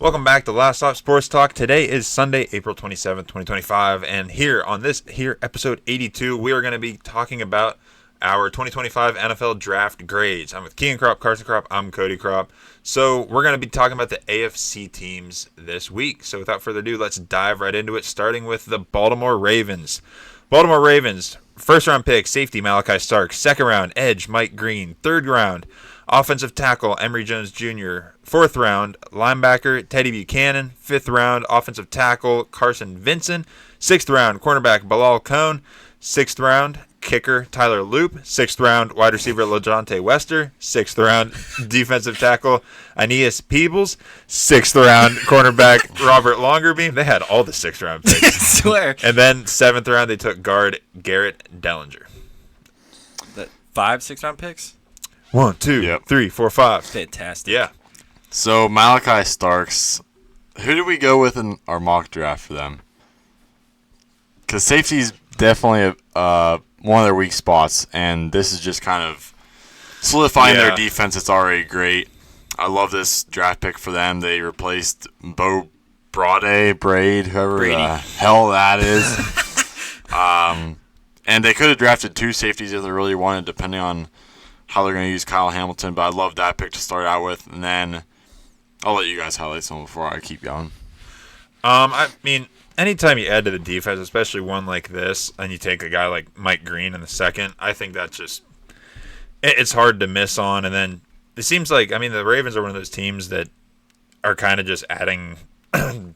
Welcome back to Last Stop Sports Talk. Today is Sunday, April 27th, 2025, and here on this episode 82, we are going to be talking about our 2025 NFL Draft grades. I'm with Keegan Kropp, Carson Kropp, I'm Cody Kropp. So we're going to be talking about the AFC teams this week. So without further ado, let's dive right into it, starting with the Baltimore Ravens. Baltimore Ravens, first round pick, safety Malachi Starks, second round, edge Mike Green, third round, offensive tackle Emory Jones Jr., fourth round, linebacker Teddy Buchanan, fifth round, offensive tackle Carson Vinson, sixth round, cornerback Bilal Cohn, sixth round, kicker Tyler Loop, sixth round, wide receiver LaJohntay Wester, sixth round, defensive tackle Aeneas Peebles, sixth round, cornerback Robert Longerbeam. They had all the sixth round picks. I swear. And then seventh round, they took guard Garrett Dellinger. The 5 6-round picks? 1, 2, 3, 4, 5. Fantastic. Yeah. So Malachi Starks, who did we go with in our mock draft for them? Because safety's definitely one of their weak spots, and this is just kind of solidifying their defense. It's already great. I love this draft pick for them. They replaced whoever the hell that is. And they could have drafted 2 safeties if they really wanted, depending on how they're going to use Kyle Hamilton, but I love that pick to start out with. And then I'll let you guys highlight some before I keep going. I mean, anytime you add to the defense, especially one like this, and you take a guy like Mike Green in the second, I think that's just it's hard to miss on. And then it seems like, I mean, the Ravens are one of those teams that are kind of just adding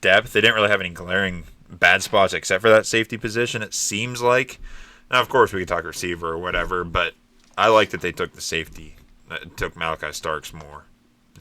depth. They didn't really have any glaring bad spots except for that safety position, it seems like. Now, of course, we could talk receiver or whatever, but I like that they took the safety. Took Malachi Starks more,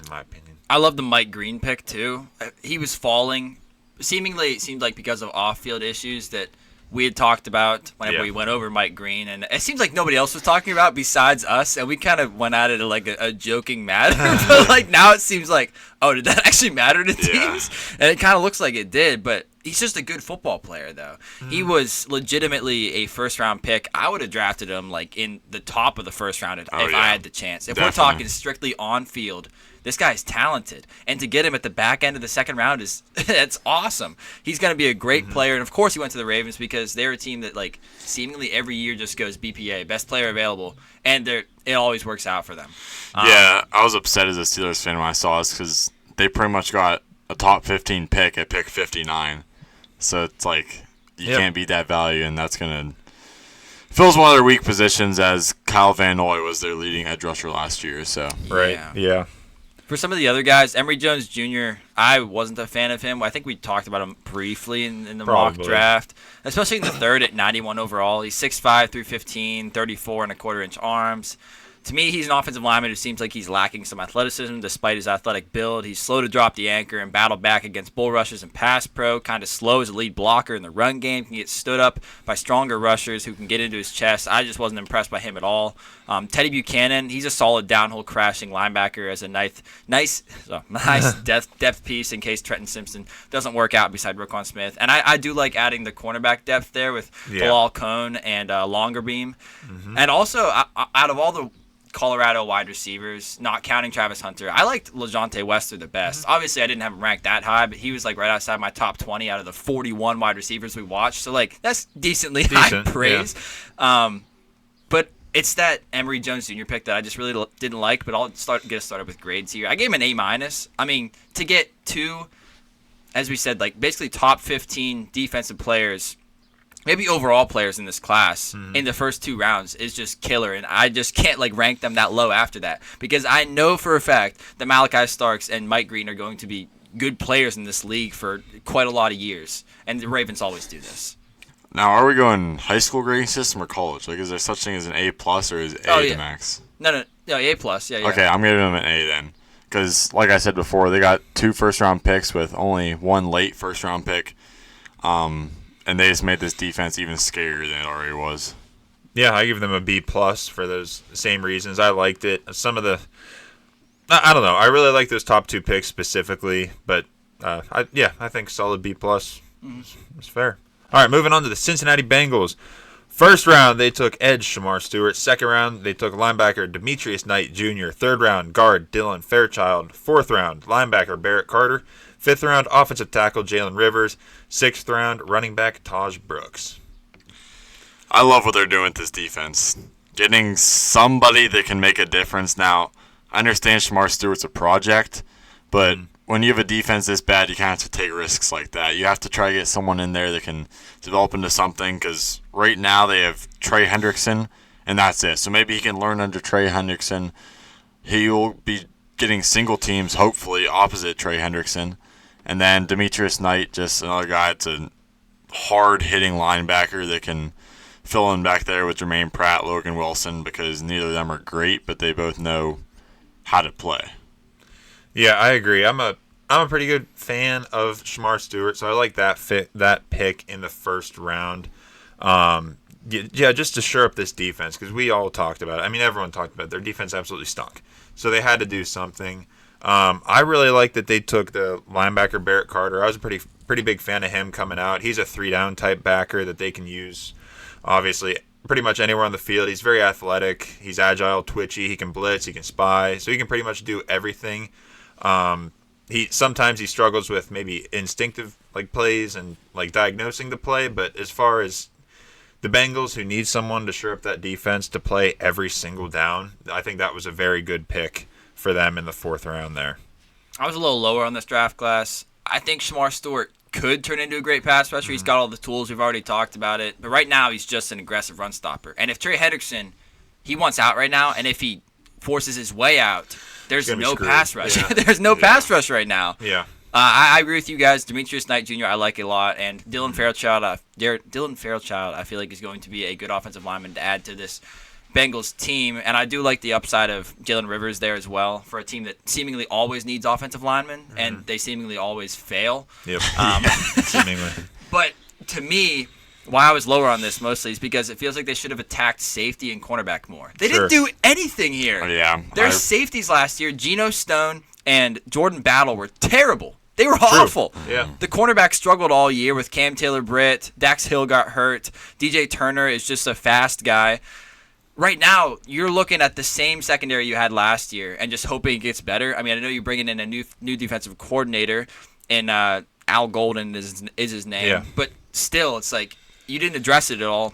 in my opinion. I love the Mike Green pick, too. He was falling. Seemingly, it seemed like because of off-field issues that we had talked about whenever we went over Mike Green. And it seems like nobody else was talking about besides us. And we kind of went at it like a joking matter. But like now it seems like, oh, did that actually matter to teams? And it kind of looks like it did. But he's just a good football player, though. He was legitimately a first-round pick. I would have drafted him like in the top of the first round if I had the chance. If we're talking strictly on-field, this guy's talented, and to get him at the back end of the second round is that's awesome. He's going to be a great player, and of course he went to the Ravens because they're a team that like seemingly every year just goes BPA, best player available, and it always works out for them. I was upset as a Steelers fan when I saw this because they pretty much got a top 15 pick at pick 59, so it's like you can't beat that value, and that's going to fills one of their weak positions as Kyle Van Noy was their leading edge rusher last year. So Yeah. For some of the other guys, Emory Jones Jr., I wasn't a fan of him. I think we talked about him briefly in the mock draft, especially in the third at 91 overall. He's 6'5", 315, 34.25-inch arms. To me, he's an offensive lineman who seems like he's lacking some athleticism despite his athletic build. He's slow to drop the anchor and battle back against bull rushers and pass pro, kind of slow as a lead blocker in the run game, can get stood up by stronger rushers who can get into his chest. I just wasn't impressed by him at all. Teddy Buchanan, he's a solid downhole crashing linebacker as a nice depth piece in case Trenton Simpson doesn't work out beside Roquan Smith. And I do like adding the cornerback depth there with Bilal Cohn and Longerbeam. And also, out of all the Colorado wide receivers, not counting Travis Hunter, I liked LaJohntay Wester the best. Obviously, I didn't have him ranked that high, but he was like right outside my top 20 out of the 41 wide receivers we watched. So like that's decently high praise. Yeah. But it's that Emory Jones Jr. pick that I just really didn't like. But I'll get us started with grades here. I gave him an A-. I mean, to get 2, as we said, like basically top 15 defensive players, maybe overall players in this class in the first 2 rounds is just killer, and I just can't like rank them that low after that because I know for a fact that Malachi Starks and Mike Green are going to be good players in this league for quite a lot of years, and the Ravens always do this. Now, are we going high school grading system or college? Like, is there such thing as an A+ or is A to max? No, A+. Yeah. Okay, I'm giving them an A then. Because, like I said before, they got 2 first-round picks with only 1 late first-round pick. And they just made this defense even scarier than it already was. Yeah, I give them a B+ for those same reasons. I liked it. Some of the I don't know. I really like those top 2 picks specifically, but I think solid B+. It's fair. All right, moving on to the Cincinnati Bengals. First round, they took edge Shamar Stewart. Second round, they took linebacker Demetrius Knight Jr. Third round, guard Dylan Fairchild. Fourth round, linebacker Barrett Carter. 5th round offensive tackle Jalen Rivers. 6th round running back Taj Brooks. I love what they're doing with this defense. Getting somebody that can make a difference. Now, I understand Shamar Stewart's a project, but when you have a defense this bad, you kind of have to take risks like that. You have to try to get someone in there that can develop into something, because right now they have Trey Hendrickson, and that's it. So maybe he can learn under Trey Hendrickson. He will be getting single teams, hopefully, opposite Trey Hendrickson. And then Demetrius Knight, just another guy that's a hard-hitting linebacker that can fill in back there with Jermaine Pratt, Logan Wilson, because neither of them are great, but they both know how to play. Yeah, I agree. I'm a pretty good fan of Shamar Stewart, so I like that pick in the 1st round. Yeah, just to shore up this defense, because we all talked about it. I mean, everyone talked about it. Their defense absolutely stunk, so they had to do something. I really like that they took the linebacker Barrett Carter. I was a pretty big fan of him coming out. He's a 3-down type backer that they can use, obviously, pretty much anywhere on the field. He's very athletic. He's agile, twitchy. He can blitz. He can spy. So he can pretty much do everything. Sometimes he struggles with maybe instinctive plays and diagnosing the play, but as far as the Bengals, who need someone to shore up that defense to play every single down, I think that was a very good pick for them in the 4th round there. I was a little lower on this draft class. I think Shamar Stewart could turn into a great pass rusher. He's got all the tools. We've already talked about it. But right now, he's just an aggressive run stopper. And if Trey Hendrickson, he wants out right now, and if he forces his way out, there's no pass rush. Yeah. There's no pass rush right now. Yeah. I agree with you guys. Demetrius Knight Jr. I like a lot, and Dylan Fairchild. I feel like is going to be a good offensive lineman to add to this Bengals team, and I do like the upside of Jalen Rivers there as well for a team that seemingly always needs offensive linemen, and they seemingly always fail. Yep. Seemingly. But to me, why I was lower on this mostly is because it feels like they should have attacked safety and cornerback more. They didn't do anything here. Oh, yeah. Their safeties last year, Geno Stone and Jordan Battle, were terrible. They were awful. Yeah. The cornerback struggled all year with Cam Taylor-Britt. Dax Hill got hurt. DJ Turner is just a fast guy. Right now, you're looking at the same secondary you had last year and just hoping it gets better. I mean, I know you're bringing in a new defensive coordinator, and Al Golden is his name. Yeah. But still, it's like you didn't address it at all.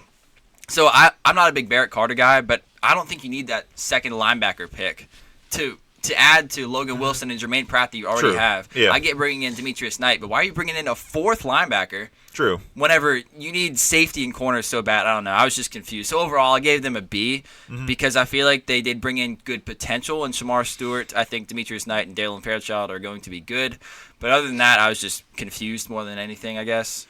So I'm not a big Barrett Carter guy, but I don't think you need that second linebacker pick to add to Logan Wilson and Jermaine Pratt that you already have. Yeah. I get bringing in Demetrius Knight, but why are you bringing in a 4th linebacker? True. Whenever you need safety and corners so bad, I don't know. I was just confused. So overall, I gave them a B because I feel like they did bring in good potential in Shamar Stewart. I think Demetrius Knight and Dalen Fairchild are going to be good. But other than that, I was just confused more than anything, I guess.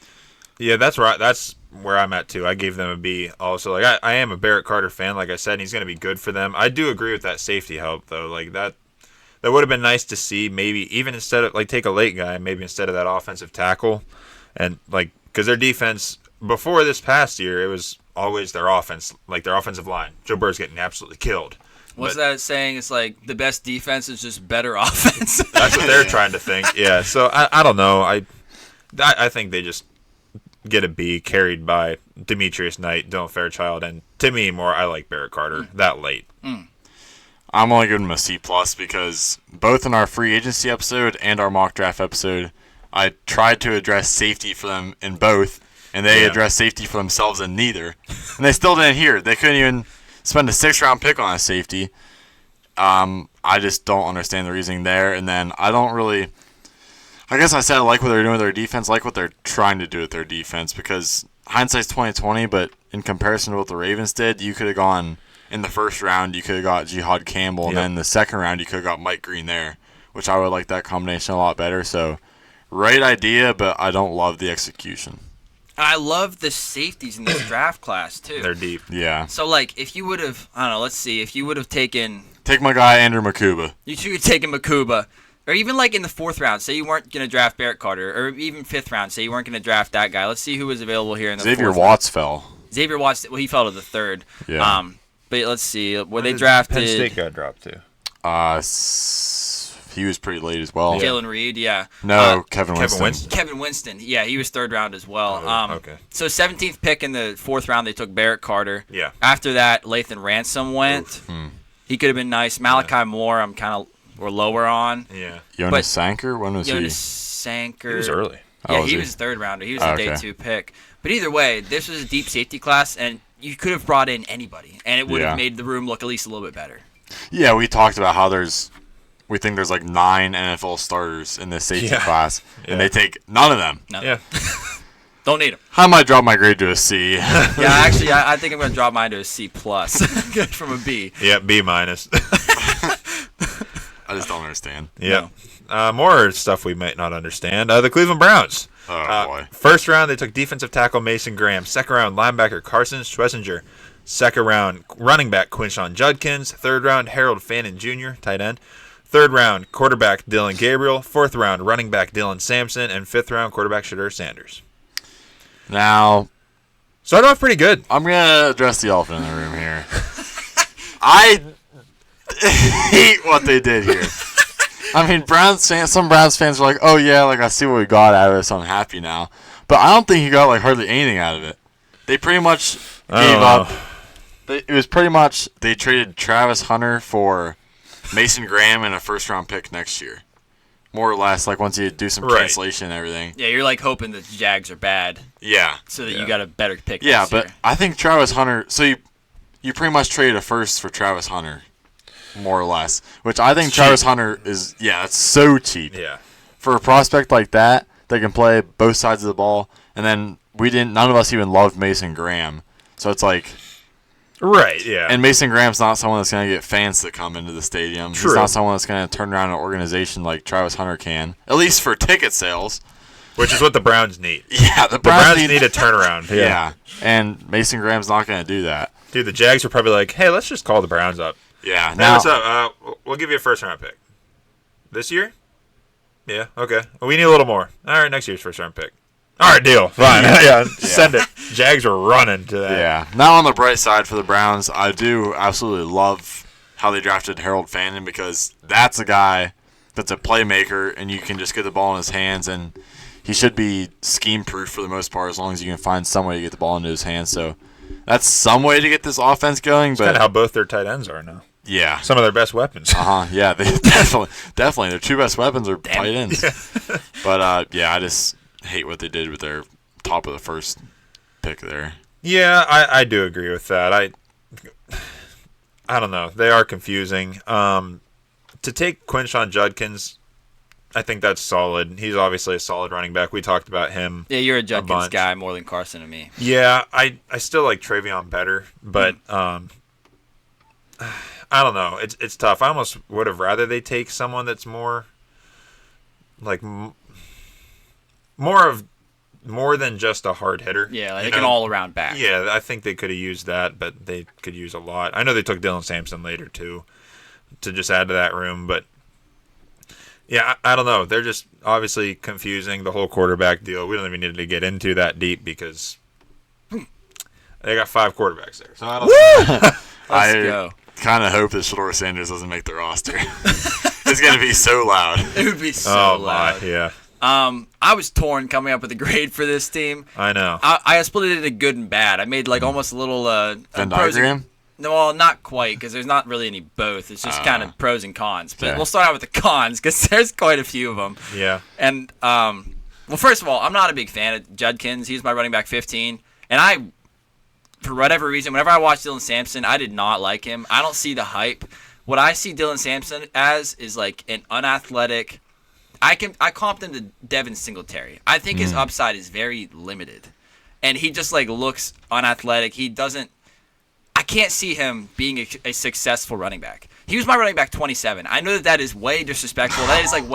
Yeah, that's right. That's where I'm at too. I gave them a B. Also, I am a Barrett Carter fan, like I said, and he's going to be good for them. I do agree with that safety help though. That would have been nice to see, maybe even instead of take a late guy, maybe instead of that offensive tackle, and because their defense before this past year, it was always their offense, their offensive line. Joe Burrow's getting absolutely killed. What's that saying? It's like the best defense is just better offense. That's what they're trying to think. Yeah. So I don't know. I think they just get a B, carried by Demetrius Knight, Dylan Fairchild, and to me I like Barrett Carter that late. I'm only giving them a C+ because both in our free agency episode and our mock draft episode, I tried to address safety for them in both, and they addressed safety for themselves in neither. And they still didn't hear it. They couldn't even spend a 6th-round pick on a safety. I just don't understand the reasoning there. And then I guess I said I like what they're doing with their defense, like what they're trying to do with their defense, because hindsight's 20/20, but in comparison to what the Ravens did, you could have gone in the 1st round, you could have got Jihad Campbell, and then in the 2nd round, you could have got Mike Green there, which I would like that combination a lot better. So, right idea, but I don't love the execution. I love the safeties in this draft class, too. They're deep. Yeah. So, if you would have, I don't know, let's see, if you would have taken... Take my guy, Andrew Makuba. You should have taken Makuba. Or even in the 4th round, say you weren't going to draft Barrett Carter, or even 5th round, say you weren't going to draft that guy. Let's see who was available here in the 4th round. Xavier Watts fell. Xavier Watts, he fell to the 3rd. Yeah. But let's see, where they drafted... Penn State got dropped to. He was pretty late as well. Jalen Reed, yeah. No, Kevin Winston. Kevin Winston, yeah, he was 3rd round as well. Okay. So 17th pick in the 4th round, they took Barrett Carter. Yeah. After that, Lathan Ransom went. He could have been nice. Malachi Moore, I'm kind of or lower on. Yeah. Jonas Sanker? When was Jonas Sanker. He was early. Yeah, was he he? was third rounder. He was a day 2 pick. But either way, this was a deep safety class, and you could have brought in anybody, and it would have made the room look at least a little bit better. Yeah, we talked about how we think there's like 9 NFL starters in this safety class, and they take none of them. No. Yeah. Don't need them. I might drop my grade to a C. Yeah, actually, I think I'm going to drop mine to a C+ from a B. Yeah, B-. I just don't understand. Yeah. More stuff we might not understand. The Cleveland Browns. Oh, boy. First round, they took defensive tackle Mason Graham. Second round, linebacker Carson Schlesinger. Second round, running back Quinshon Judkins. Third round, Harold Fannin Jr., tight end. Third round, quarterback Dylan Gabriel. Fourth round, running back Dylan Sampson. And fifth round, quarterback Shadur Sanders. Now, started off pretty good. I'm going to address the elephant in the room here. I hate what they did here. I mean, some Browns fans are like, oh, yeah, like I see what we got out of it, so I'm happy now. But I don't think he got like hardly anything out of it. They pretty much gave up. It was pretty much they traded Travis Hunter for Mason Graham and a first-round pick next year. More or less, like once you do some cancellation and everything. Yeah, you're like hoping that the Jags are bad. Yeah. So that you got a better pick Yeah, next but year. I think Travis Hunter, so you pretty much traded a first for Travis Hunter. More or less. Which I think Travis Hunter is, it's so cheap. Yeah. For a prospect like that can play both sides of the ball, and then none of us even loved Mason Graham. So it's like... Right, yeah. And Mason Graham's not someone that's going to get fans that come into the stadium. True. He's not someone that's going to turn around an organization like Travis Hunter can. At least for ticket sales. Which is what the Browns need. Yeah, the Browns need a turnaround. Yeah. And Mason Graham's not going to do that. Dude, the Jags are probably like, hey, let's just call the Browns up. Yeah. Hey, Now, what's up? We'll give you a first-round pick. This year? Yeah, okay. Well, we need a little more. All right, next year's first-round pick. All right, deal. Fine. Yeah, send it. Jags are running to that. Yeah. Now on the bright side for the Browns, I do absolutely love how they drafted Harold Fannin because that's a guy that's a playmaker, and you can just get the ball in his hands, and he should be scheme-proof for the most part as long as you can find some way to get the ball into his hands. So that's some way to get this offense going. But kind of how both their tight ends are now. Yeah. Some of their best weapons. Yeah, they definitely. Their two best weapons are tight ends. Yeah. But, I just hate what they did with their top of the first pick there. Yeah, I do agree with that. I don't know. They are confusing. To take Quinshon Judkins, I think that's solid. He's obviously a solid running back. We talked about him. Yeah, you're a Judkins guy more than Carson and me. Yeah, I still like Travion better, but I don't know. It's tough. I almost would have rather they take someone that's more like more than just a hard hitter. Yeah, like an all-around back. Yeah, I think they could have used that, but they could use a lot. I know they took Dylan Sampson later too to just add to that room, but yeah, I don't know. They're just obviously confusing the whole quarterback deal. We don't even need to get into that deep because they got 5 quarterbacks there. So I don't know. Let's go. Kind of hope that Shadur Sanders doesn't make the roster. It's going to be so loud. It would be so loud. Yeah. I was torn coming up with a grade for this team. I know. I split it into good and bad. I made like almost a little Venn diagram? No, well, not quite, because there's not really any both. It's just kind of pros and cons. But we'll start out with the cons, because there's quite a few of them. Yeah. And, well, first of all, I'm not a big fan of Judkins. He's my running back 15. And for whatever reason, whenever I watch Dylan Sampson, I did not like him. I don't see the hype. What I see Dylan Sampson as is like an unathletic. I comp him to Devin Singletary. I think his upside is very limited. And he just like looks unathletic. I can't see him being a successful running back. He was my running back 27. I know that is way disrespectful. That is like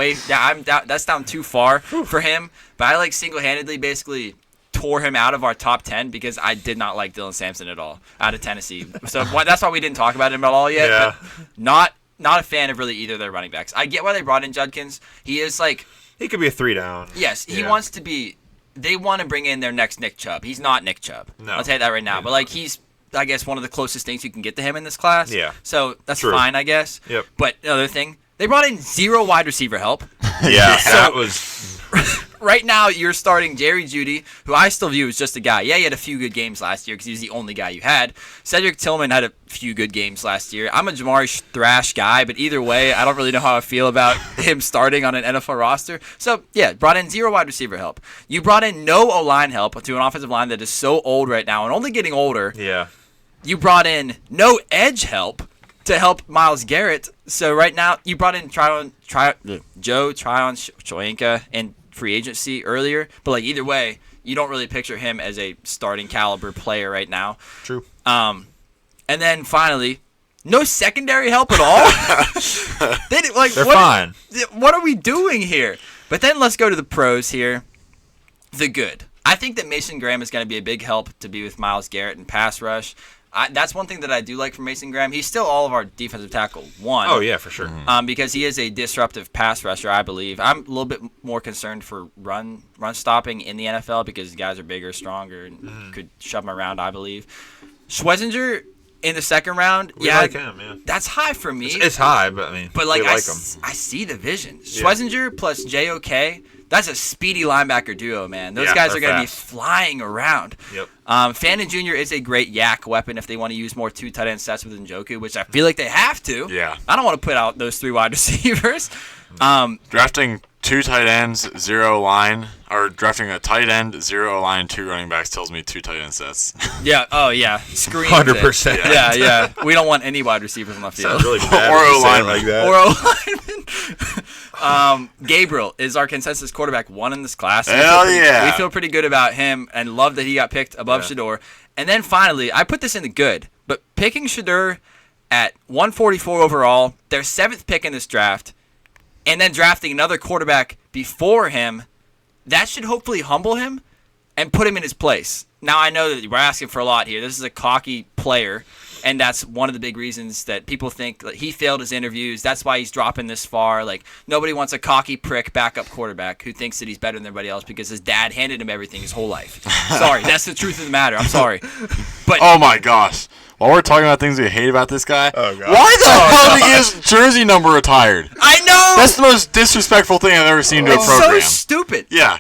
that's down too far for him. But I like single-handedly basically tore him out of our top 10 because I did not like Dylan Sampson at all out of Tennessee. So that's why we didn't talk about him at all yet. Yeah. But not a fan of really either of their running backs. I get why they brought in Judkins. He is like... He could be a 3 down. Yes, he wants to be... They want to bring in their next Nick Chubb. He's not Nick Chubb. No. I'll tell you that right now. But like he's, I guess, one of the closest things you can get to him in this class. Yeah. So that's True. fine, I guess. Yep. But another thing, they brought in 0 wide receiver help. Yeah, So- that was right now you're starting Jerry Jeudy, who I still view as just a guy. Yeah, he had a few good games last year because he was the only guy you had. Cedric Tillman had a few good games last year. I'm a Jamari Thrash guy, but either way, I don't really know how I feel about him starting on an NFL roster. So, yeah, brought in 0 wide receiver help. You brought in no O-line help to an offensive line that is so old right now and only getting older. Yeah. You brought in no edge help to help Myles Garrett. So right now, you brought in Tryon Shoyinka in free agency earlier. But like either way, you don't really picture him as a starting caliber player right now. True. And then finally, no secondary help at all. They're fine. What are we doing here? But then let's go to the pros here. The good. I think that Mason Graham is going to be a big help to be with Myles Garrett in pass rush. That's one thing that I do like from Mason Graham. He's still all of our defensive tackle one. Oh, yeah, for sure. Because he is a disruptive pass rusher, I believe. I'm a little bit more concerned for run stopping in the NFL because guys are bigger, stronger, and could shove them around, I believe. Schwesinger in the second round, We like him, yeah. that's high for me. It's high, but I mean, like we like him. I see the vision. Schwesinger plus JOK, that's a speedy linebacker duo, man. Those guys are going to be flying around. Yep. Fannin Jr. is a great yak weapon if they want to use more 2 tight end sets with Njoku, which I feel like they have to. Yeah. I don't want to put out those 3 wide receivers. Drafting 2 tight ends, 0 line, or drafting a tight end, 0 line, 2 running backs tells me 2 tight end sets. Yeah. Oh, yeah. Screams 100%. Yeah. We don't want any wide receivers on the field. Sounds really bad Or when you say it O-lineman. like that. Or O-lineman. Gabriel is our consensus quarterback 1 in this class. Hell yeah. We feel pretty good about him and love that he got picked above Shedeur. And then finally, I put this in the good, but picking Shedeur at 144 overall, their 7th pick in this draft, and then drafting another quarterback before him, that should hopefully humble him and put him in his place. Now, I know that we're asking for a lot here. This is a cocky player, and that's one of the big reasons that people think that he failed his interviews. That's why he's dropping this far. Like, nobody wants a cocky prick backup quarterback who thinks that he's better than everybody else because his dad handed him everything his whole life. Sorry, that's the truth of the matter. I'm sorry. But Oh, my gosh. While we're talking about things we hate about this guy, Oh, God. why the hell did he get his jersey number retired? I know! That's the most disrespectful thing I've ever seen to a it's program. so stupid. Yeah.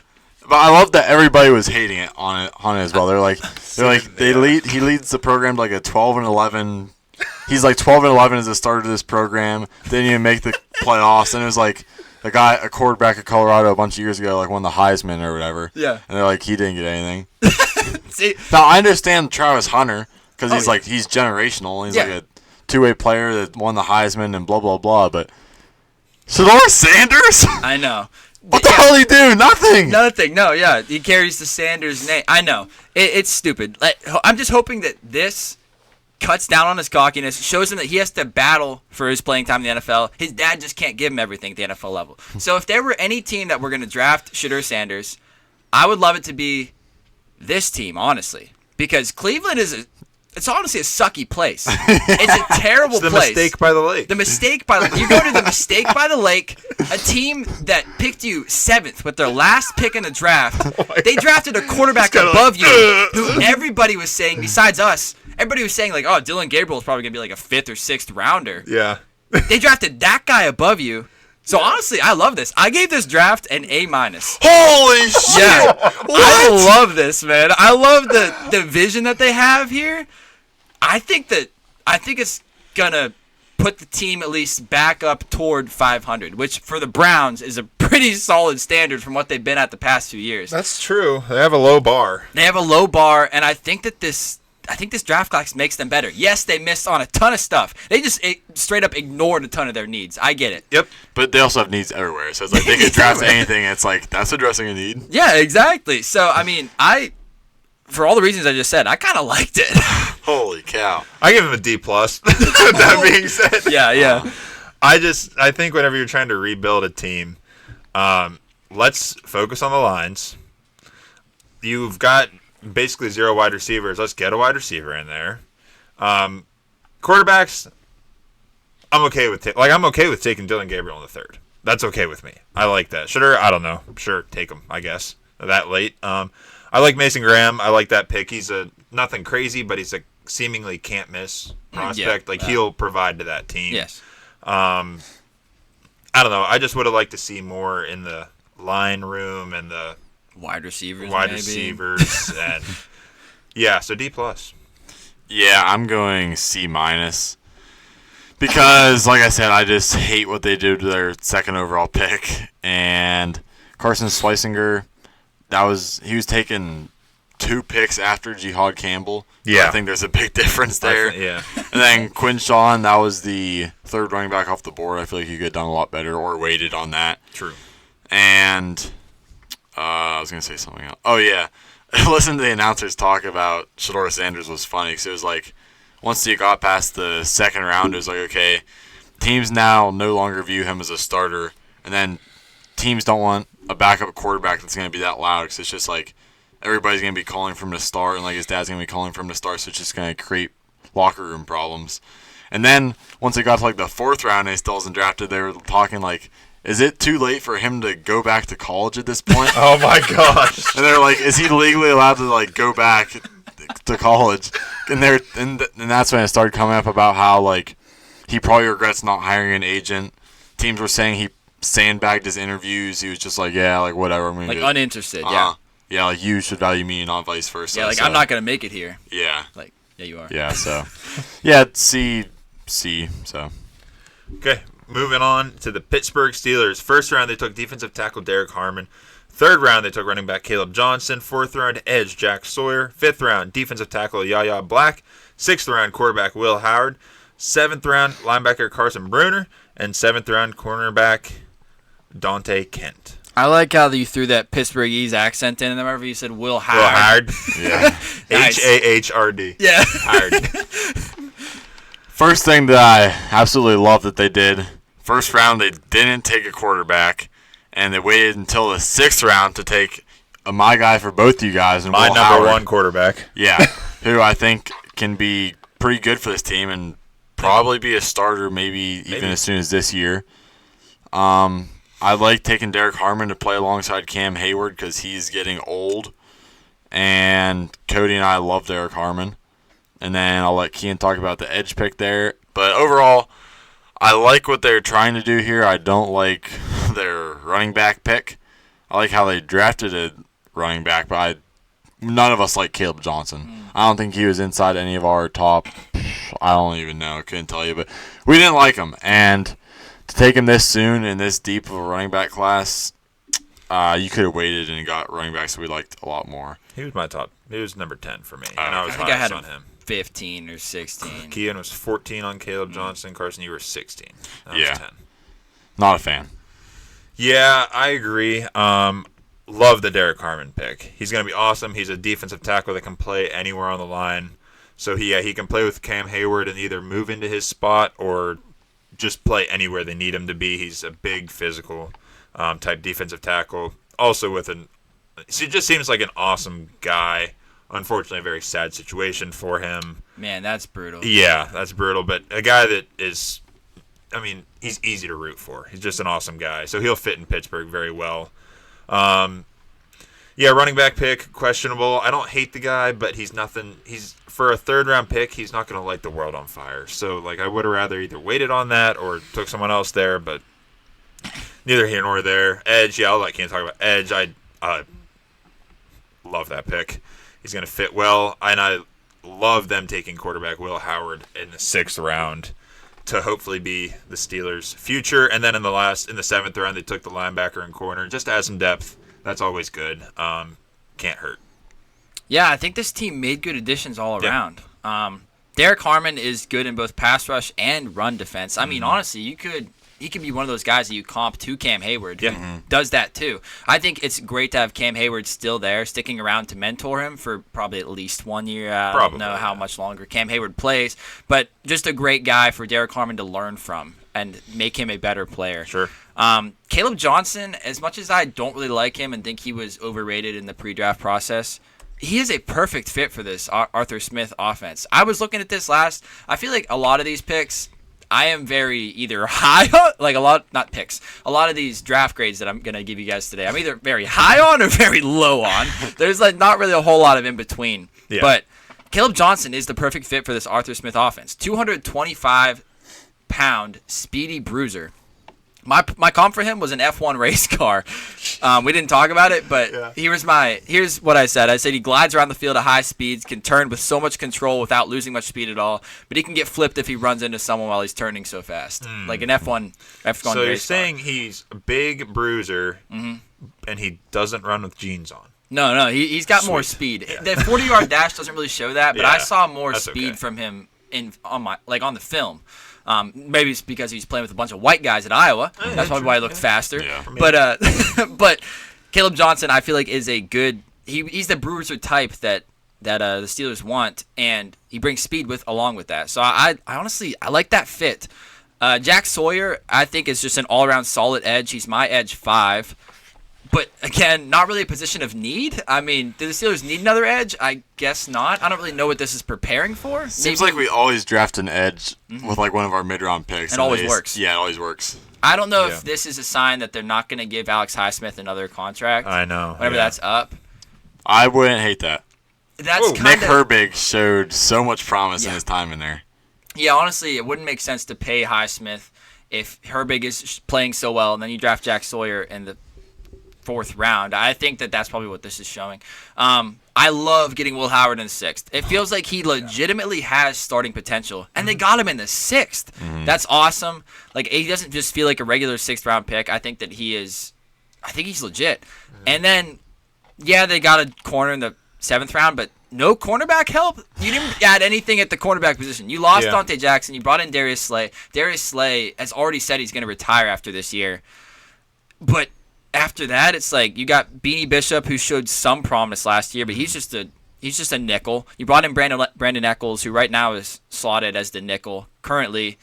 But I love that everybody was hating it on it as well. He leads the program to like a 12-11. He's like 12-11 as the start of this program. Didn't even make the playoffs. And it was like a quarterback of Colorado a bunch of years ago, like won the Heisman or whatever. Yeah. And they're like, he didn't get anything. See, Now I understand Travis Hunter because he's generational. He's like a 2-way player that won the Heisman and blah blah blah. But Shedeur Sanders? I know. What the hell did he do? Nothing. Nothing. No, yeah. He carries the Sanders name. I know. It's stupid. I'm just hoping that this cuts down on his cockiness, shows him that he has to battle for his playing time in the NFL. His dad just can't give him everything at the NFL level. So if there were any team that were going to draft Shedeur Sanders, I would love it to be this team, honestly. Because Cleveland it's honestly a sucky place. It's a terrible The place. mistake by the lake. The mistake by the you go to the mistake by the lake, a team that picked you 7th with their last pick in the draft. They drafted a quarterback above you, who everybody was saying, besides us, everybody was saying like, oh, Dylan Gabriel is probably gonna be like a 5th or 6th rounder. Yeah. They drafted that guy above you. So honestly, I love this. I gave this draft an A-. Holy shit! Yeah, What? I love this, man. I love the vision that they have here. I think it's gonna put the team at least back up toward 500, which for the Browns is a pretty solid standard from what they've been at the past few years. That's true. They have a low bar. They have a low bar, and I think this draft class makes them better. Yes, they missed on a ton of stuff. They just straight up ignored a ton of their needs. I get it. Yep. But they also have needs everywhere, so it's like they could draft anything. It's like that's addressing a need. Yeah, exactly. So I mean, for all the reasons I just said, I kind of liked it. Holy cow! I give him a D+. That being said. Yeah. I think whenever you're trying to rebuild a team, let's focus on the lines. You've got basically 0 wide receivers. Let's get a wide receiver in there. Quarterbacks, I'm okay with taking Dylan Gabriel in the 3rd. That's okay with me. I like that. I don't know. Sure, take him, I guess, that late. I like Mason Graham. I like that pick. He's nothing crazy, but he's a seemingly can't miss prospect. He'll provide to that team. Yes. I don't know. I just would have liked to see more in the line room and the wide receivers, and yeah, so D+. Yeah, I'm going C-. Because, like I said, I just hate what they did to their second overall pick. And Carson Schlesinger, he was taking 2 picks after Jihad Campbell. Yeah. I think there's a big difference there. Yeah. And then Quinn Shawn, that was the third running back off the board. I feel like he could have done a lot better or waited on that. True. And I was going to say something else. Oh, yeah. Listening to the announcers talk about Shedeur Sanders was funny because it was like, once you got past the second round, it was like, okay, teams now no longer view him as a starter, and then teams don't want a backup quarterback that's going to be that loud because it's just like everybody's going to be calling from the start, and like his dad's going to be calling from the start, so it's just going to create locker room problems. And then once it got to like the fourth round and he still wasn't drafted, they were talking like, is it too late for him to go back to college at this point? Oh my gosh! And they're like, is he legally allowed to like go back to college? And that's when it started coming up about how like he probably regrets not hiring an agent. Teams were saying he sandbagged his interviews. He was just like, yeah, like whatever. I'm gonna like uninterested. Yeah. Yeah, like you should value me, not vice versa. Yeah, like so, I'm not gonna make it here. Yeah. Like yeah, you are. Yeah. So yeah, C. So Okay, moving on to the Pittsburgh Steelers. First round, they took defensive tackle Derek Harmon. Third round, they took running back Caleb Johnson. Fourth round, edge Jack Sawyer. Fifth round, defensive tackle Yaya Black. Sixth round, quarterback Will Howard. Seventh round, linebacker Carson Bruner. And seventh round, cornerback Dante Kent. I like how you threw that Pittsburghese accent in, and whenever you said Will Howard. Will Howard. yeah. Nice. H-A-H-R-D. Yeah. Howard. First thing that I absolutely love that they did, first round they didn't take a quarterback, and they waited until the sixth round to take my guy for both you guys. And My Will number Howard. one quarterback. Yeah, who I think can be pretty good for this team and probably be a starter maybe even as soon as this year. I like taking Derek Harmon to play alongside Cam Hayward because he's getting old, and Cody and I love Derek Harmon. And then I'll let Kian talk about the edge pick there. But overall, I like what they're trying to do here. I don't like their running back pick. I like how they drafted a running back, but none of us like Caleb Johnson. I don't think he was inside any of our top. I don't even know. Couldn't tell you. But we didn't like him. And to take him this soon in this deep of a running back class, you could have waited and got running backs we liked a lot more. He was my top. He was number 10 for me. And I I was think I had highest on him. 15 or 16. Kian was 14 on Caleb Johnson. Carson, you were 16. I was Yeah. 10. Not a fan. Yeah, I agree. Love the Derek Harmon pick. He's going to be awesome. He's a defensive tackle that can play anywhere on the line. So, he can play with Cam Hayward and either move into his spot or just play anywhere they need him to be. He's a big physical type defensive tackle. Also he just seems like an awesome guy. Unfortunately, a very sad situation for him. Man, that's brutal. Yeah, that's brutal. But a guy that is, he's easy to root for. He's just an awesome guy. So he'll fit in Pittsburgh very well. Running back pick, questionable. I don't hate the guy, but he's nothing. For a third-round pick, he's not going to light the world on fire. So, I would have rather either waited on that or took someone else there, but neither here nor there. Edge, I'll let Ken talk about edge. I love that pick. He's going to fit well, and I love them taking quarterback Will Howard in the 6th round to hopefully be the Steelers' future. And then in the 7th round, they took the linebacker and corner just to add some depth. That's always good. Can't hurt. Yeah, I think this team made good additions all around. Derek Harmon is good in both pass rush and run defense. I mean, honestly, he could be one of those guys that you comp to Cam Hayward, who does that too. I think it's great to have Cam Hayward still there, sticking around to mentor him for probably at least 1 year. I don't know how much longer Cam Hayward plays, but just a great guy for Derek Harmon to learn from and make him a better player. Sure. Caleb Johnson, as much as I don't really like him and think he was overrated in the pre-draft process, he is a perfect fit for this Arthur Smith offense. I was looking at this last. I feel like a lot of these picks, I am very either high on, a lot of these draft grades that I'm going to give you guys today, I'm either very high on or very low on. There's not really a whole lot of in between. Yeah. But Caleb Johnson is the perfect fit for this Arthur Smith offense. 225-pound speedy bruiser. My comp for him was an F1 race car. We didn't talk about it, but here's what I said. I said he glides around the field at high speeds, can turn with so much control without losing much speed at all, but he can get flipped if he runs into someone while he's turning so fast. Like an F1 So you're race saying car. he's a big bruiser, and he doesn't run with jeans on. No, he's got more speed. The 40-yard dash doesn't really show that, but I saw more speed from him on the film. Maybe it's because he's playing with a bunch of white guys at Iowa. That's probably why he looked faster. Yeah. But Caleb Johnson, I feel like, is a good. He's the bruiser type that the Steelers want, and he brings speed along with that. So I honestly like that fit. Jack Sawyer, I think, is just an all-around solid edge. He's my edge 5. But, again, not really a position of need. I mean, do the Steelers need another edge? I guess not. I don't really know what this is preparing for. Seems like we always draft an edge with, like, one of our mid-round picks. It always works. Yeah, it always works. I don't know if this is a sign that they're not going to give Alex Highsmith another contract. I know. Whenever that's up. I wouldn't hate that. That's Nick Herbig showed so much promise in his time in there. Yeah, honestly, it wouldn't make sense to pay Highsmith if Herbig is playing so well, and then you draft Jack Sawyer in the 4th round. I think that's probably what this is showing. I love getting Will Howard in the 6th. It feels like he legitimately has starting potential, and they got him in the 6th. That's awesome. Like, he doesn't just feel like a regular 6th round pick. I think he's legit. And then, they got a corner in the 7th round, but no cornerback help. You didn't add anything at the cornerback position. You lost Dante Jackson. You brought in Darius Slay. Darius Slay has already said he's going to retire after this year. But after that, it's like you got Beanie Bishop, who showed some promise last year, but he's just a nickel. You brought in Brandon Eccles, who right now is slotted as the nickel currently.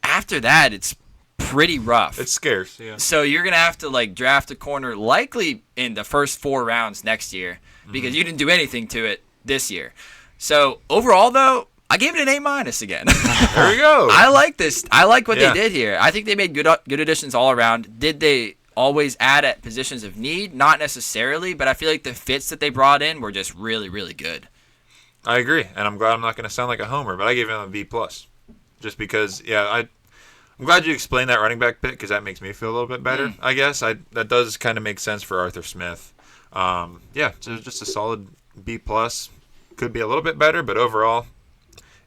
After that, it's pretty rough. It's scarce, yeah. So you're gonna have to draft a corner likely in the first 4 rounds next year because you didn't do anything to it this year. So overall, though, I gave it an A- again. There you go. I like this. I like what they did here. I think they made good additions all around. Did they always add at positions of need? Not necessarily, but I feel like the fits that they brought in were just really, really good. I agree, and I'm glad I'm not going to sound like a homer, but I gave him a B+. Just because, I'm glad you explained that running back pick because that makes me feel a little bit better, I guess. That does kind of make sense for Arthur Smith. So just a solid B+. Could be a little bit better, but overall,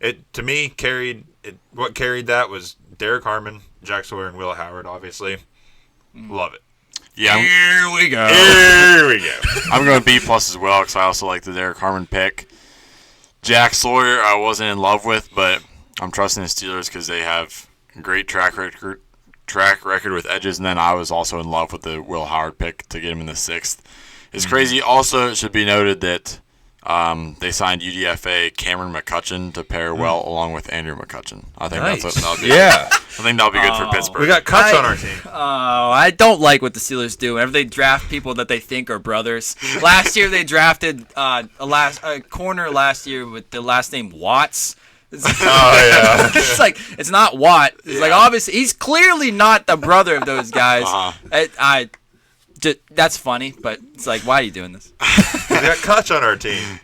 to me, what carried that was Derek Harmon, Jack Sawyer, and Will Howard, obviously. Love it. Yeah. Here we go. I'm going B+ as well because I also like the Derek Harmon pick. Jack Sawyer I wasn't in love with, but I'm trusting the Steelers because they have a great track record with edges, and then I was also in love with the Will Howard pick to get him in the 6th. It's crazy. Also, it should be noted that they signed UDFA Cameron McCutcheon to pair well along with Andrew McCutcheon. I think that'll be I think that'll be good for Pittsburgh. We got cuts on our team. I don't like what the Steelers do whenever they draft people that they think are brothers. Last year they drafted a corner last year with the last name Watts. It's like it's not Watt. It's like obviously he's clearly not the brother of those guys. That's funny, but it's like, why are you doing this? We got Kutch on our team.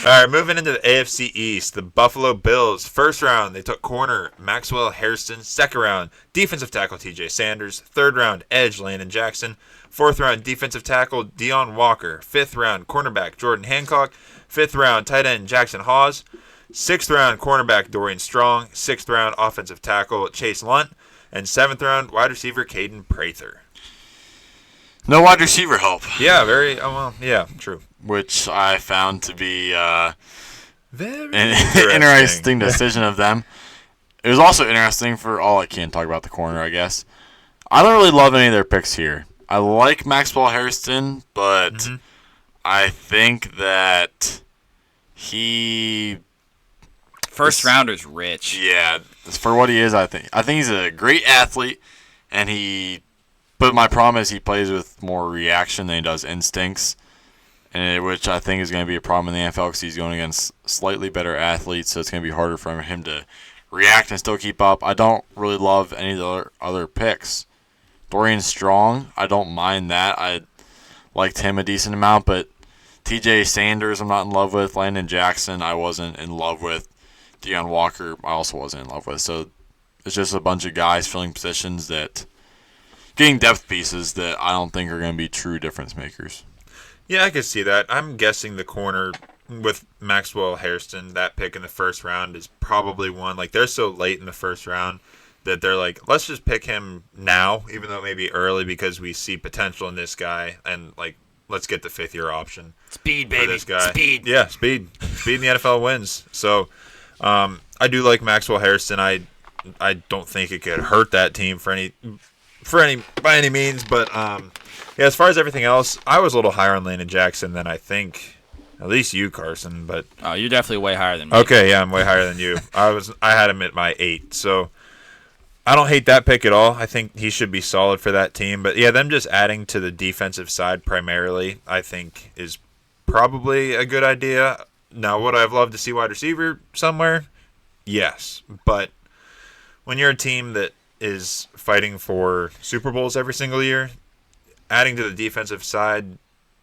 All right, moving into the AFC East, the Buffalo Bills. First round, they took corner Maxwell Hairston. Second round, defensive tackle TJ Sanders. Third round, edge Landon Jackson. Fourth round, defensive tackle Deion Walker. Fifth round, cornerback Jordan Hancock. Fifth round, tight end Jackson Hawes. Sixth round, cornerback Dorian Strong. Sixth round, offensive tackle Chase Lunt. And seventh round, wide receiver Caden Prather. No wide receiver help. Yeah, true. Which I found to be very an interesting decision of them. It was also interesting for all I can talk about the corner, I guess. I don't really love any of their picks here. I like Maxwell Hairston, but I think that first rounder's rich. Yeah, for what he is, I think he's a great athlete, but my problem is he plays with more reaction than he does instincts, which I think is going to be a problem in the NFL because he's going against slightly better athletes, so it's going to be harder for him to react and still keep up. I don't really love any of the other picks. Dorian Strong, I don't mind that. I liked him a decent amount, but TJ Sanders I'm not in love with. Landon Jackson I wasn't in love with. Deion Walker I also wasn't in love with. So it's just a bunch of guys filling positions that getting depth pieces that I don't think are going to be true difference makers. Yeah, I could see that. I'm guessing the corner with Maxwell Hairston, that pick in the first round is probably one. Like, they're so late in the first round that they're like, let's just pick him now, even though it may be early, because we see potential in this guy, and like, let's get the 5th-year option. Speed, baby. For this guy. Speed. Yeah, speed. Speed in the NFL wins. So, I do like Maxwell Hairston. I don't think it could hurt that team by any means, but yeah, as far as everything else, I was a little higher on Landon Jackson than I think at least you, Carson. But oh, you're definitely way higher than me. Okay, yeah, I'm way higher than you. I had him at my 8, so I don't hate that pick at all. I think he should be solid for that team. But yeah, them just adding to the defensive side primarily, I think, is probably a good idea. Now, would I have loved to see wide receiver somewhere? Yes, but when you're a team that is fighting for Super Bowls every single year, adding to the defensive side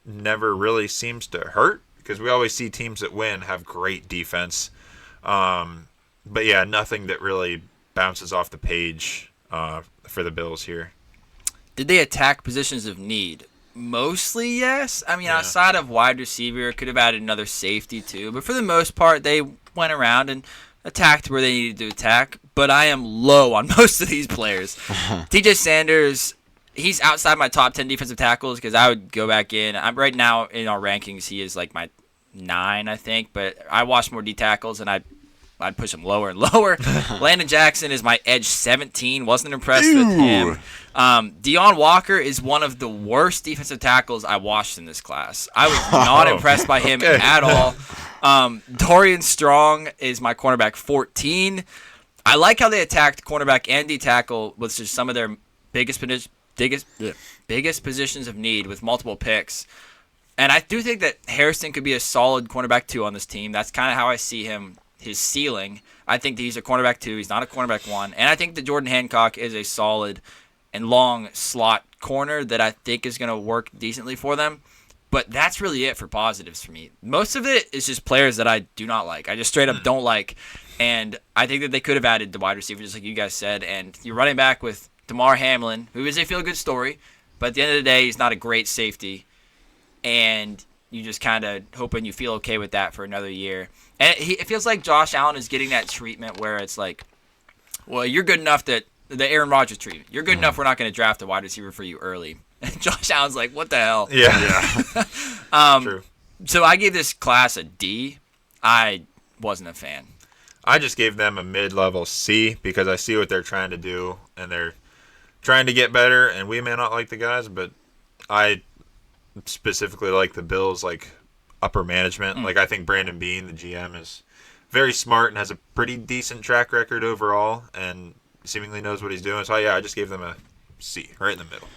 never really seems to hurt, because we always see teams that win have great defense. But yeah, nothing that really bounces off the page for the Bills here. Did they attack positions of need? Mostly, yes. I mean, outside of wide receiver, could have added another safety too. But for the most part, they went around and attacked where they needed to attack. But I am low on most of these players. TJ Sanders, he's outside my top 10 defensive tackles, because I would go back in. I'm right now in our rankings, he is like my 9, I think. But I watched more D tackles, and I'd push him lower and lower. Landon Jackson is my edge 17. Wasn't impressed with him. Deion Walker is one of the worst defensive tackles I watched in this class. I was not impressed by him at all. Dorian Strong is my cornerback 14. I like how they attacked cornerback and D tackle, which is some of their biggest positions of need with multiple picks. And I do think that Harrison could be a solid cornerback 2 on this team. That's kind of how I see him. His ceiling. I think that he's a cornerback 2. He's not a cornerback 1. And I think that Jordan Hancock is a solid and long slot corner that I think is going to work decently for them. But that's really it for positives for me. Most of it is just players that I do not like. I just straight up don't like. And I think that they could have added the wide receiver, just like you guys said. And you're running back with DeMar Hamlin, who is a feel-good story. But at the end of the day, he's not a great safety. And you just kind of hoping you feel okay with that for another year. And it feels like Josh Allen is getting that treatment where it's like, well, you're good enough that the Aaron Rodgers treatment. You're good enough. We're not going to draft a wide receiver for you early. And Josh Allen's like, what the hell? Yeah. True. So I gave this class a D. I wasn't a fan. I just gave them a mid-level C, because I see what they're trying to do, and they're trying to get better. And we may not like the guys, but I specifically like the Bills, like upper management. Like, I think Brandon Beane, the GM, is very smart and has a pretty decent track record overall, and seemingly knows what he's doing. So yeah, I just gave them a C, right in the middle.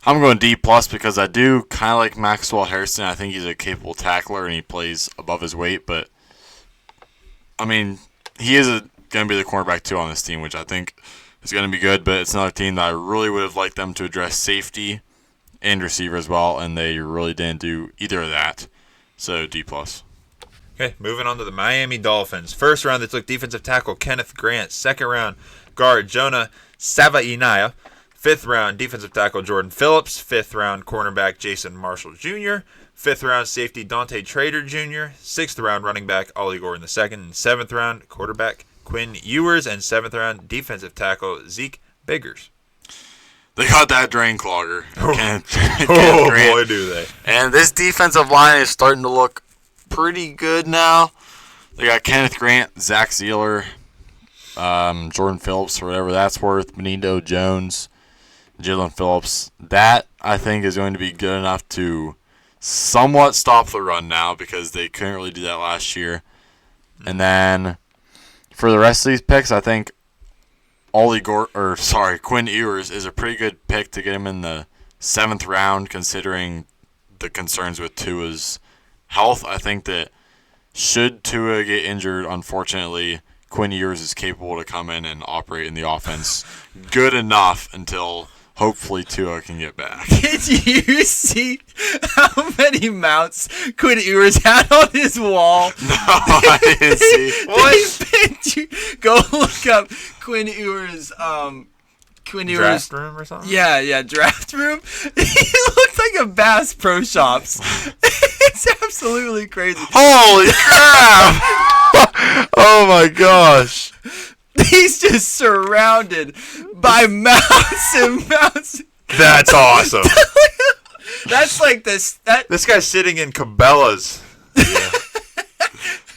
I'm going D plus, because I do kind of like Maxwell Hairston. I think he's a capable tackler and he plays above his weight. But I mean, he is going to be the cornerback 2 on this team, which I think is going to be good. But it's another team that I really would have liked them to address safety and receiver as well, and they really didn't do either of that. So D plus. Okay, moving on to the Miami Dolphins. First round, they took defensive tackle Kenneth Grant. Second round, guard Jonah Savaiinaea. Fifth round, defensive tackle Jordan Phillips. Fifth round, cornerback Jason Marshall Jr. Fifth round, safety Dante Trader Jr. Sixth round, running back Ollie Gordon II. And seventh round, quarterback Quinn Ewers. And seventh round, defensive tackle Zeke Biggers. They got that drain clogger. Oh, boy, do they. And this defensive line is starting to look pretty good now. They got Kenneth Grant, Zach Zeeler, Jordan Phillips, or whatever that's worth, Benito Jones, Jalen Phillips. That, I think, is going to be good enough to somewhat stop the run now, because they couldn't really do that last year. And then for the rest of these picks, I think Quinn Ewers is a pretty good pick to get him in the 7th round, considering the concerns with Tua's health. I think that should Tua get injured, unfortunately, Quinn Ewers is capable to come in and operate in the offense good enough until hopefully Tua can get back. Did you see how many mounts Quinn Ewers had on his wall? No, I didn't see. What? Go look up Quinn Ewers' Quinn Ewers. Draft room or something? Yeah, draft room. He looked like a Bass Pro Shops. It's absolutely crazy. Holy crap! Oh my gosh. He's just surrounded by mounts and mounts. That's awesome. That's like this. This guy's sitting in Cabela's. Yeah.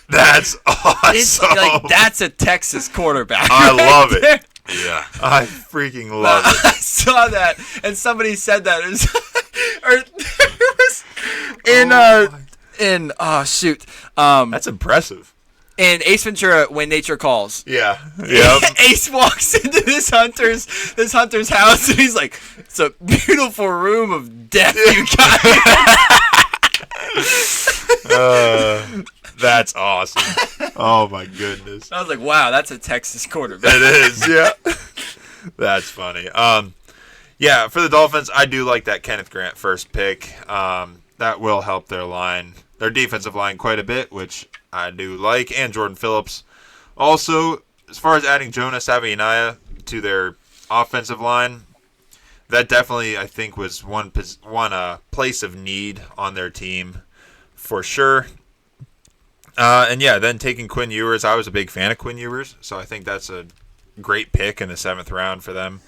That's awesome. It's like that's a Texas quarterback. I right love it. there. Yeah, I freaking love it. I saw that, and somebody said that it was, or it was in shoot, That's impressive. in Ace Ventura, When Nature Calls. Yeah. Yep. Ace walks into this hunter's house, and he's like, "It's a beautiful room of death you got." That's awesome. Oh my goodness. I was like, "Wow, that's a Texas quarterback." It is. Yeah. That's funny. Yeah, for the Dolphins, I do like that Kenneth Grant first pick. That will help their defensive line quite a bit, which I do like, and Jordan Phillips. Also, as far as adding Jonah Savaiinaea to their offensive line, that definitely, I think, was one place of need on their team for sure. And yeah, then taking Quinn Ewers, I was a big fan of Quinn Ewers, so I think that's a great pick in the 7th round for them.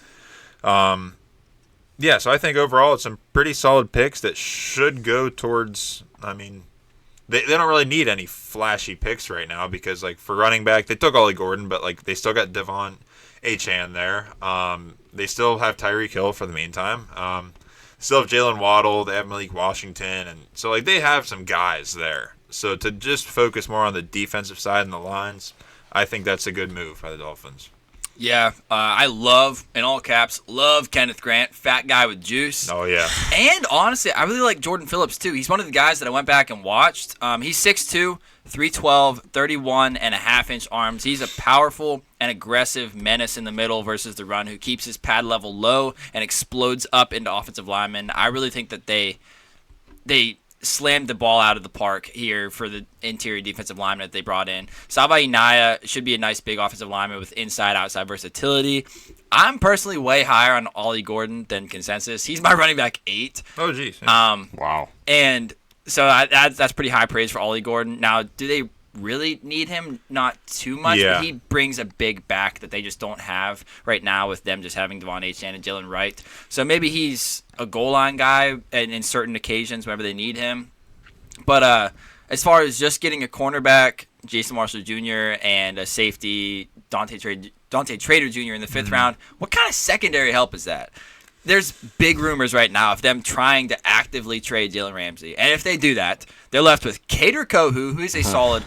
Yeah, so I think overall it's some pretty solid picks that should go towards, I mean, they don't really need any flashy picks right now because, like, for running back, they took Ollie Gordon, but, like, they still got Devon Achane there. They still have Tyreek Hill for the meantime. Still have Jalen Waddle. They have Malik Washington. And so, like, they have some guys there. So to just focus more on the defensive side and the lines, I think that's a good move by the Dolphins. Yeah, I love, in all caps, love Kenneth Grant, fat guy with juice. Oh, yeah. And honestly, I really like Jordan Phillips, too. He's one of the guys that I went back and watched. He's 6'2", 312, 31.5-inch arms. He's a powerful and aggressive menace in the middle versus the run who keeps his pad level low and explodes up into offensive linemen. I really think that they slammed the ball out of the park here for the interior defensive lineman that they brought in. Savaiinaea should be a nice big offensive lineman with inside-outside versatility. I'm personally way higher on Ollie Gordon than consensus. He's my running back 8. Oh, geez. Wow. And so that's pretty high praise for Ollie Gordon. Now, do they really need him? Not too much. Yeah. But he brings a big back that they just don't have right now with them just having Devon Achane and Jalen Wright. So maybe he's a goal line guy in certain occasions whenever they need him. But as far as just getting a cornerback, Jason Marshall Jr., and a safety, Dante Trader Jr. in the 5th round, what kind of secondary help is that? There's big rumors right now of them trying to actively trade Jalen Ramsey. And if they do that, they're left with Kader Kohu, who is a solid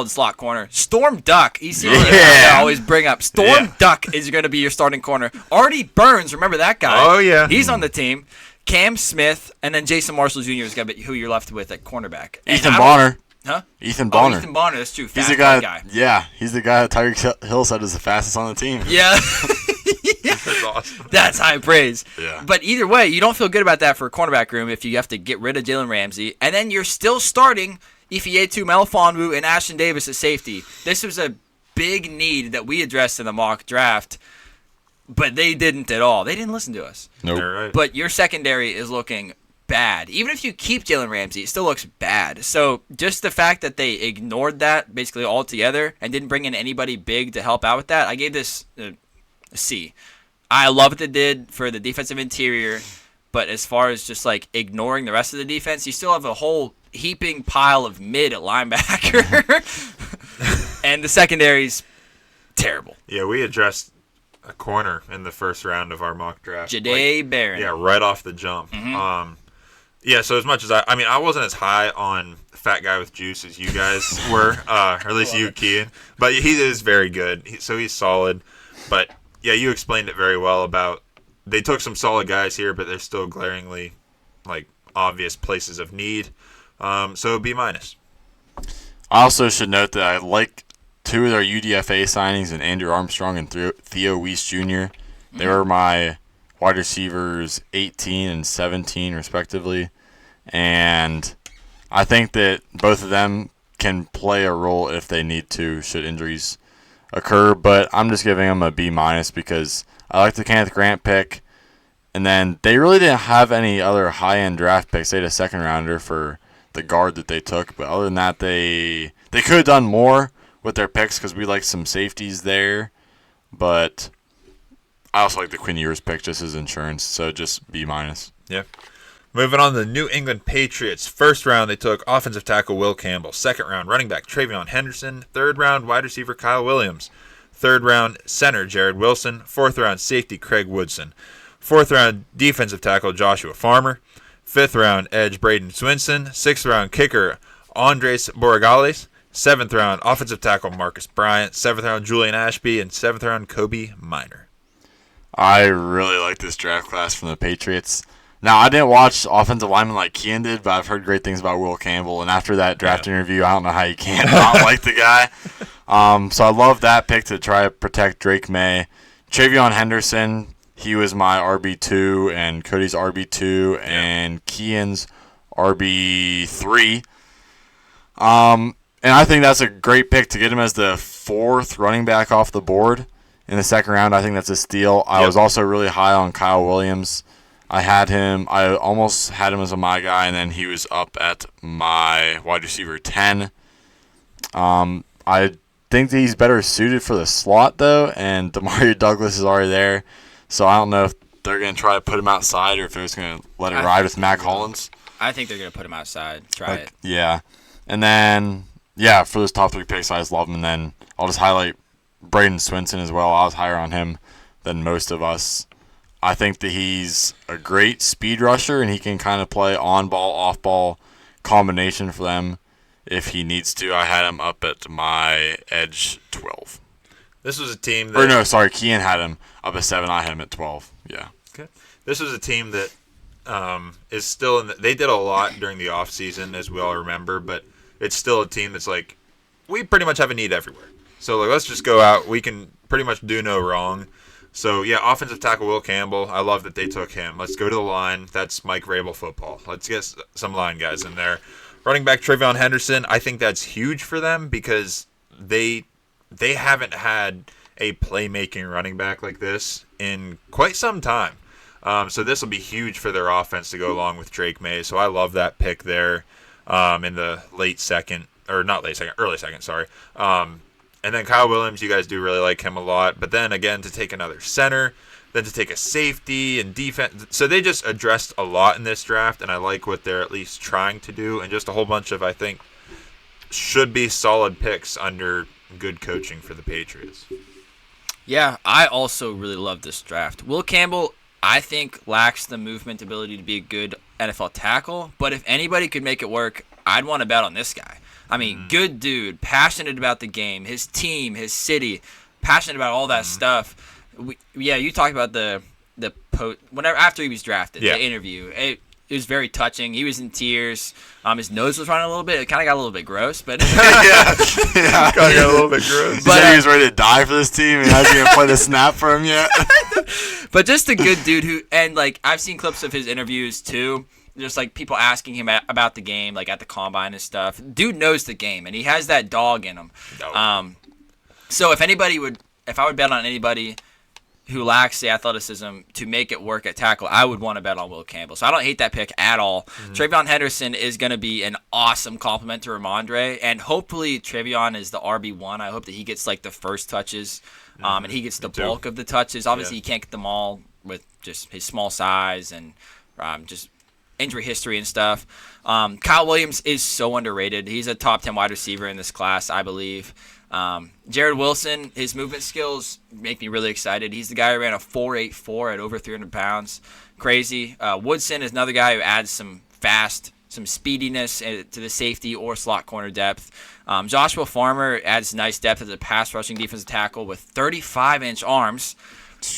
slot corner. Storm Duck, I always bring up. Storm Duck is going to be your starting corner. Artie Burns, remember that guy? Oh, yeah. He's on the team. Cam Smith, and then Jason Marshall Jr. is going to be who you're left with at cornerback. Ethan Bonner. Huh? Ethan Bonner. Ethan Bonner, that's true. He's the guy. Yeah, he's the guy that Tyreek Hill said is the fastest on the team. Yeah. That's awesome. That's high praise. Yeah. But either way, you don't feel good about that for a cornerback room if you have to get rid of Jalen Ramsey. And then you're still starting Ifeatu Melifonwu and Ashton Davis at safety. This was a big need that we addressed in the mock draft, but they didn't at all. They didn't listen to us. Nope. Right. But your secondary is looking bad. Even if you keep Jalen Ramsey, it still looks bad. So just the fact that they ignored that basically altogether and didn't bring in anybody big to help out with that, I gave this a C. I love what they did for the defensive interior, but as far as just like ignoring the rest of the defense, you still have a whole heaping pile of mid at linebacker. And the secondary's terrible. Yeah, we addressed a corner in the 1st round of our mock draft. Jahdae Barron. Yeah, right off the jump. Yeah, so as much as I wasn't as high on fat guy with juice as you guys were, or at least you, Kean. But he is very good. So he's solid. But yeah, you explained it very well about they took some solid guys here, but they're still glaringly like obvious places of need. So B-. I also should note that I like 2 of their UDFA signings in Andrew Armstrong and Theo Weiss Jr. They were my wide receivers 18 and 17 respectively. And I think that both of them can play a role if they need to, should injuries occur. But I'm just giving them a B- because I like the Kenneth Grant pick. And then they really didn't have any other high-end draft picks. They had a second-rounder for the guard that they took. But other than that, they could have done more with their picks because we like some safeties there. But I also like the Quinn Ewers pick just as insurance, so just B-. Yeah. Moving on to the New England Patriots. First round, they took offensive tackle Will Campbell. Second round, running back Travion Henderson. Third round, wide receiver Kyle Williams. Third round, center Jared Wilson. Fourth round, safety Craig Woodson. Fourth round, defensive tackle Joshua Farmer. Fifth round, edge Braden Swinson. Sixth round, kicker Andres Borregales. Seventh round, offensive tackle Marcus Bryant. Seventh round, Julian Ashby. And seventh round, Kobe Minor. I really like this draft class from the Patriots. Now, I didn't watch offensive linemen like Kian did, but I've heard great things about Will Campbell. And after that draft interview, I don't know how you can't not like the guy. So I love that pick to try to protect Drake May. Travion Henderson, he was my RB2 and Cody's RB2 and Kian's RB3. And I think that's a great pick to get him as the fourth running back off the board in the second round. I think that's a steal. I was also really high on Kyle Williams. I almost had him as my guy, and then he was up at my wide receiver 10. I think that he's better suited for the slot, though, and Demario Douglas is already there. So I don't know if they're going to try to put him outside or if they're just going to let it ride with Mac Hollins. I think they're going to put him outside. Try it. Yeah. And then, for those top three picks, I just love them. And then I'll just highlight Braden Swinson as well. I was higher on him than most of us. I think that he's a great speed rusher, and he can kind of play on-ball, off-ball combination for them if he needs to. I had him up at my edge 12. This was a team that... Kian had him up at 7. I had him at 12. Yeah. Okay. This was a team that is still in they did a lot during the offseason, as we all remember, but it's still a team that's like, we pretty much have a need everywhere. So let's just go out. We can pretty much do no wrong. So, offensive tackle Will Campbell. I love that they took him. Let's go to the line. That's Mike Vrabel football. Let's get some line guys in there. Running back Travion Henderson, I think that's huge for them because they haven't had a playmaking running back like this in quite some time. So this will be huge for their offense to go along with Drake May. So I love that pick there in the early second, sorry. And then Kyle Williams, you guys do really like him a lot. But then again, to take another center, then to take a safety and defense. So they just addressed a lot in this draft, and I like what they're at least trying to do. And just a whole bunch of, I think, should be solid picks under good coaching for the Patriots. Yeah, I also really love this draft. Will Campbell, I think, lacks the movement ability to be a good NFL tackle. But if anybody could make it work, I'd want to bet on this guy. I mean, good dude, passionate about the game, his team, his city, passionate about all that stuff. You talked about the post whenever after he was drafted, the interview. It was very touching. He was in tears. His nose was running a little bit. It kind of got a little bit gross, but kind of got a little bit gross. He said he was ready to die for this team, and hasn't even played a snap for him yet. But just a good dude I've seen clips of his interviews too. Just like people asking him about the game, like at the combine and stuff. Dude knows the game, and he has that dog in him. So if I would bet on anybody who lacks the athleticism to make it work at tackle, I would want to bet on Will Campbell. So I don't hate that pick at all. Travion Henderson is going to be an awesome compliment to Ramondre, and hopefully Travion is the RB1. I hope that he gets like the first touches, and he gets the bulk of the touches. Obviously, he can't get them all with just his small size and just injury history and stuff. Kyle Williams is so underrated. He's a top 10 wide receiver in this class, I believe. Jared Wilson, his movement skills make me really excited. He's the guy who ran a 4.84 at over 300 pounds. Crazy. Woodson is another guy who adds some speediness to the safety or slot corner depth. Joshua Farmer adds nice depth as a pass rushing defensive tackle with 35-inch arms.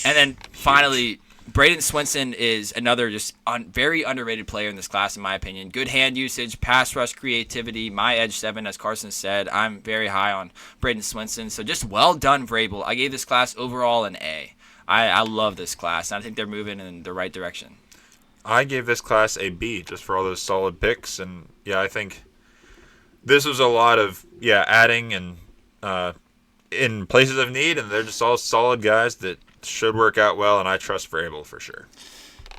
And then finally, Braden Swinson is another just very underrated player in this class, in my opinion. Good hand usage, pass rush creativity, my edge 7, as Carson said. I'm very high on Braden Swinson. So just well done, Vrabel. I gave this class overall an A. I love this class, and I think they're moving in the right direction. I gave this class a B just for all those solid picks. And, I think this was a lot of, adding and in places of need, and they're just all solid guys that should work out well, and I trust Vrabel for sure.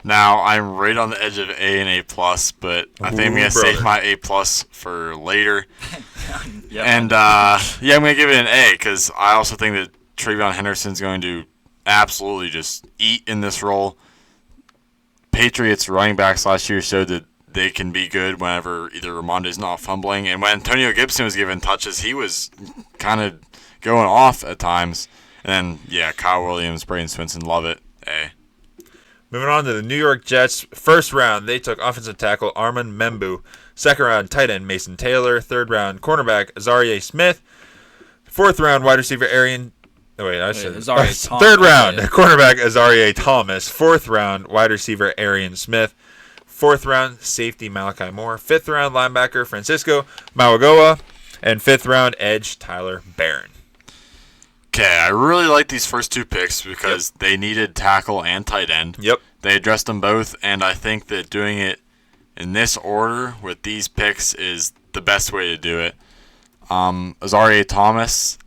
Now, I'm right on the edge of A and A+, but I think I'm going to save my A+ for later. Yep. And, I'm going to give it an A because I also think that Travion Henderson's going to absolutely just eat in this role. Patriots running backs last year showed that they can be good whenever either Ramonde's not fumbling. And when Antonio Gibson was given touches, he was kind of going off at times. And then, Kyle Williams, Braden Swinson, love it. A. Moving on to the New York Jets. First round, they took offensive tackle Armand Membu. Second round, tight end Mason Taylor. Third round, cornerback Azarie Smith. Fourth round, wide receiver Third round, cornerback Azarie Thomas. Fourth round, wide receiver Arian Smith. Fourth round, safety Malachi Moore. Fifth round, linebacker Francisco Mauigoa. And fifth round, edge Tyler Barron. Okay, I really like these first two picks because they needed tackle and tight end. Yep. They addressed them both, and I think that doing it in this order with these picks is the best way to do it. Azarie Thomas,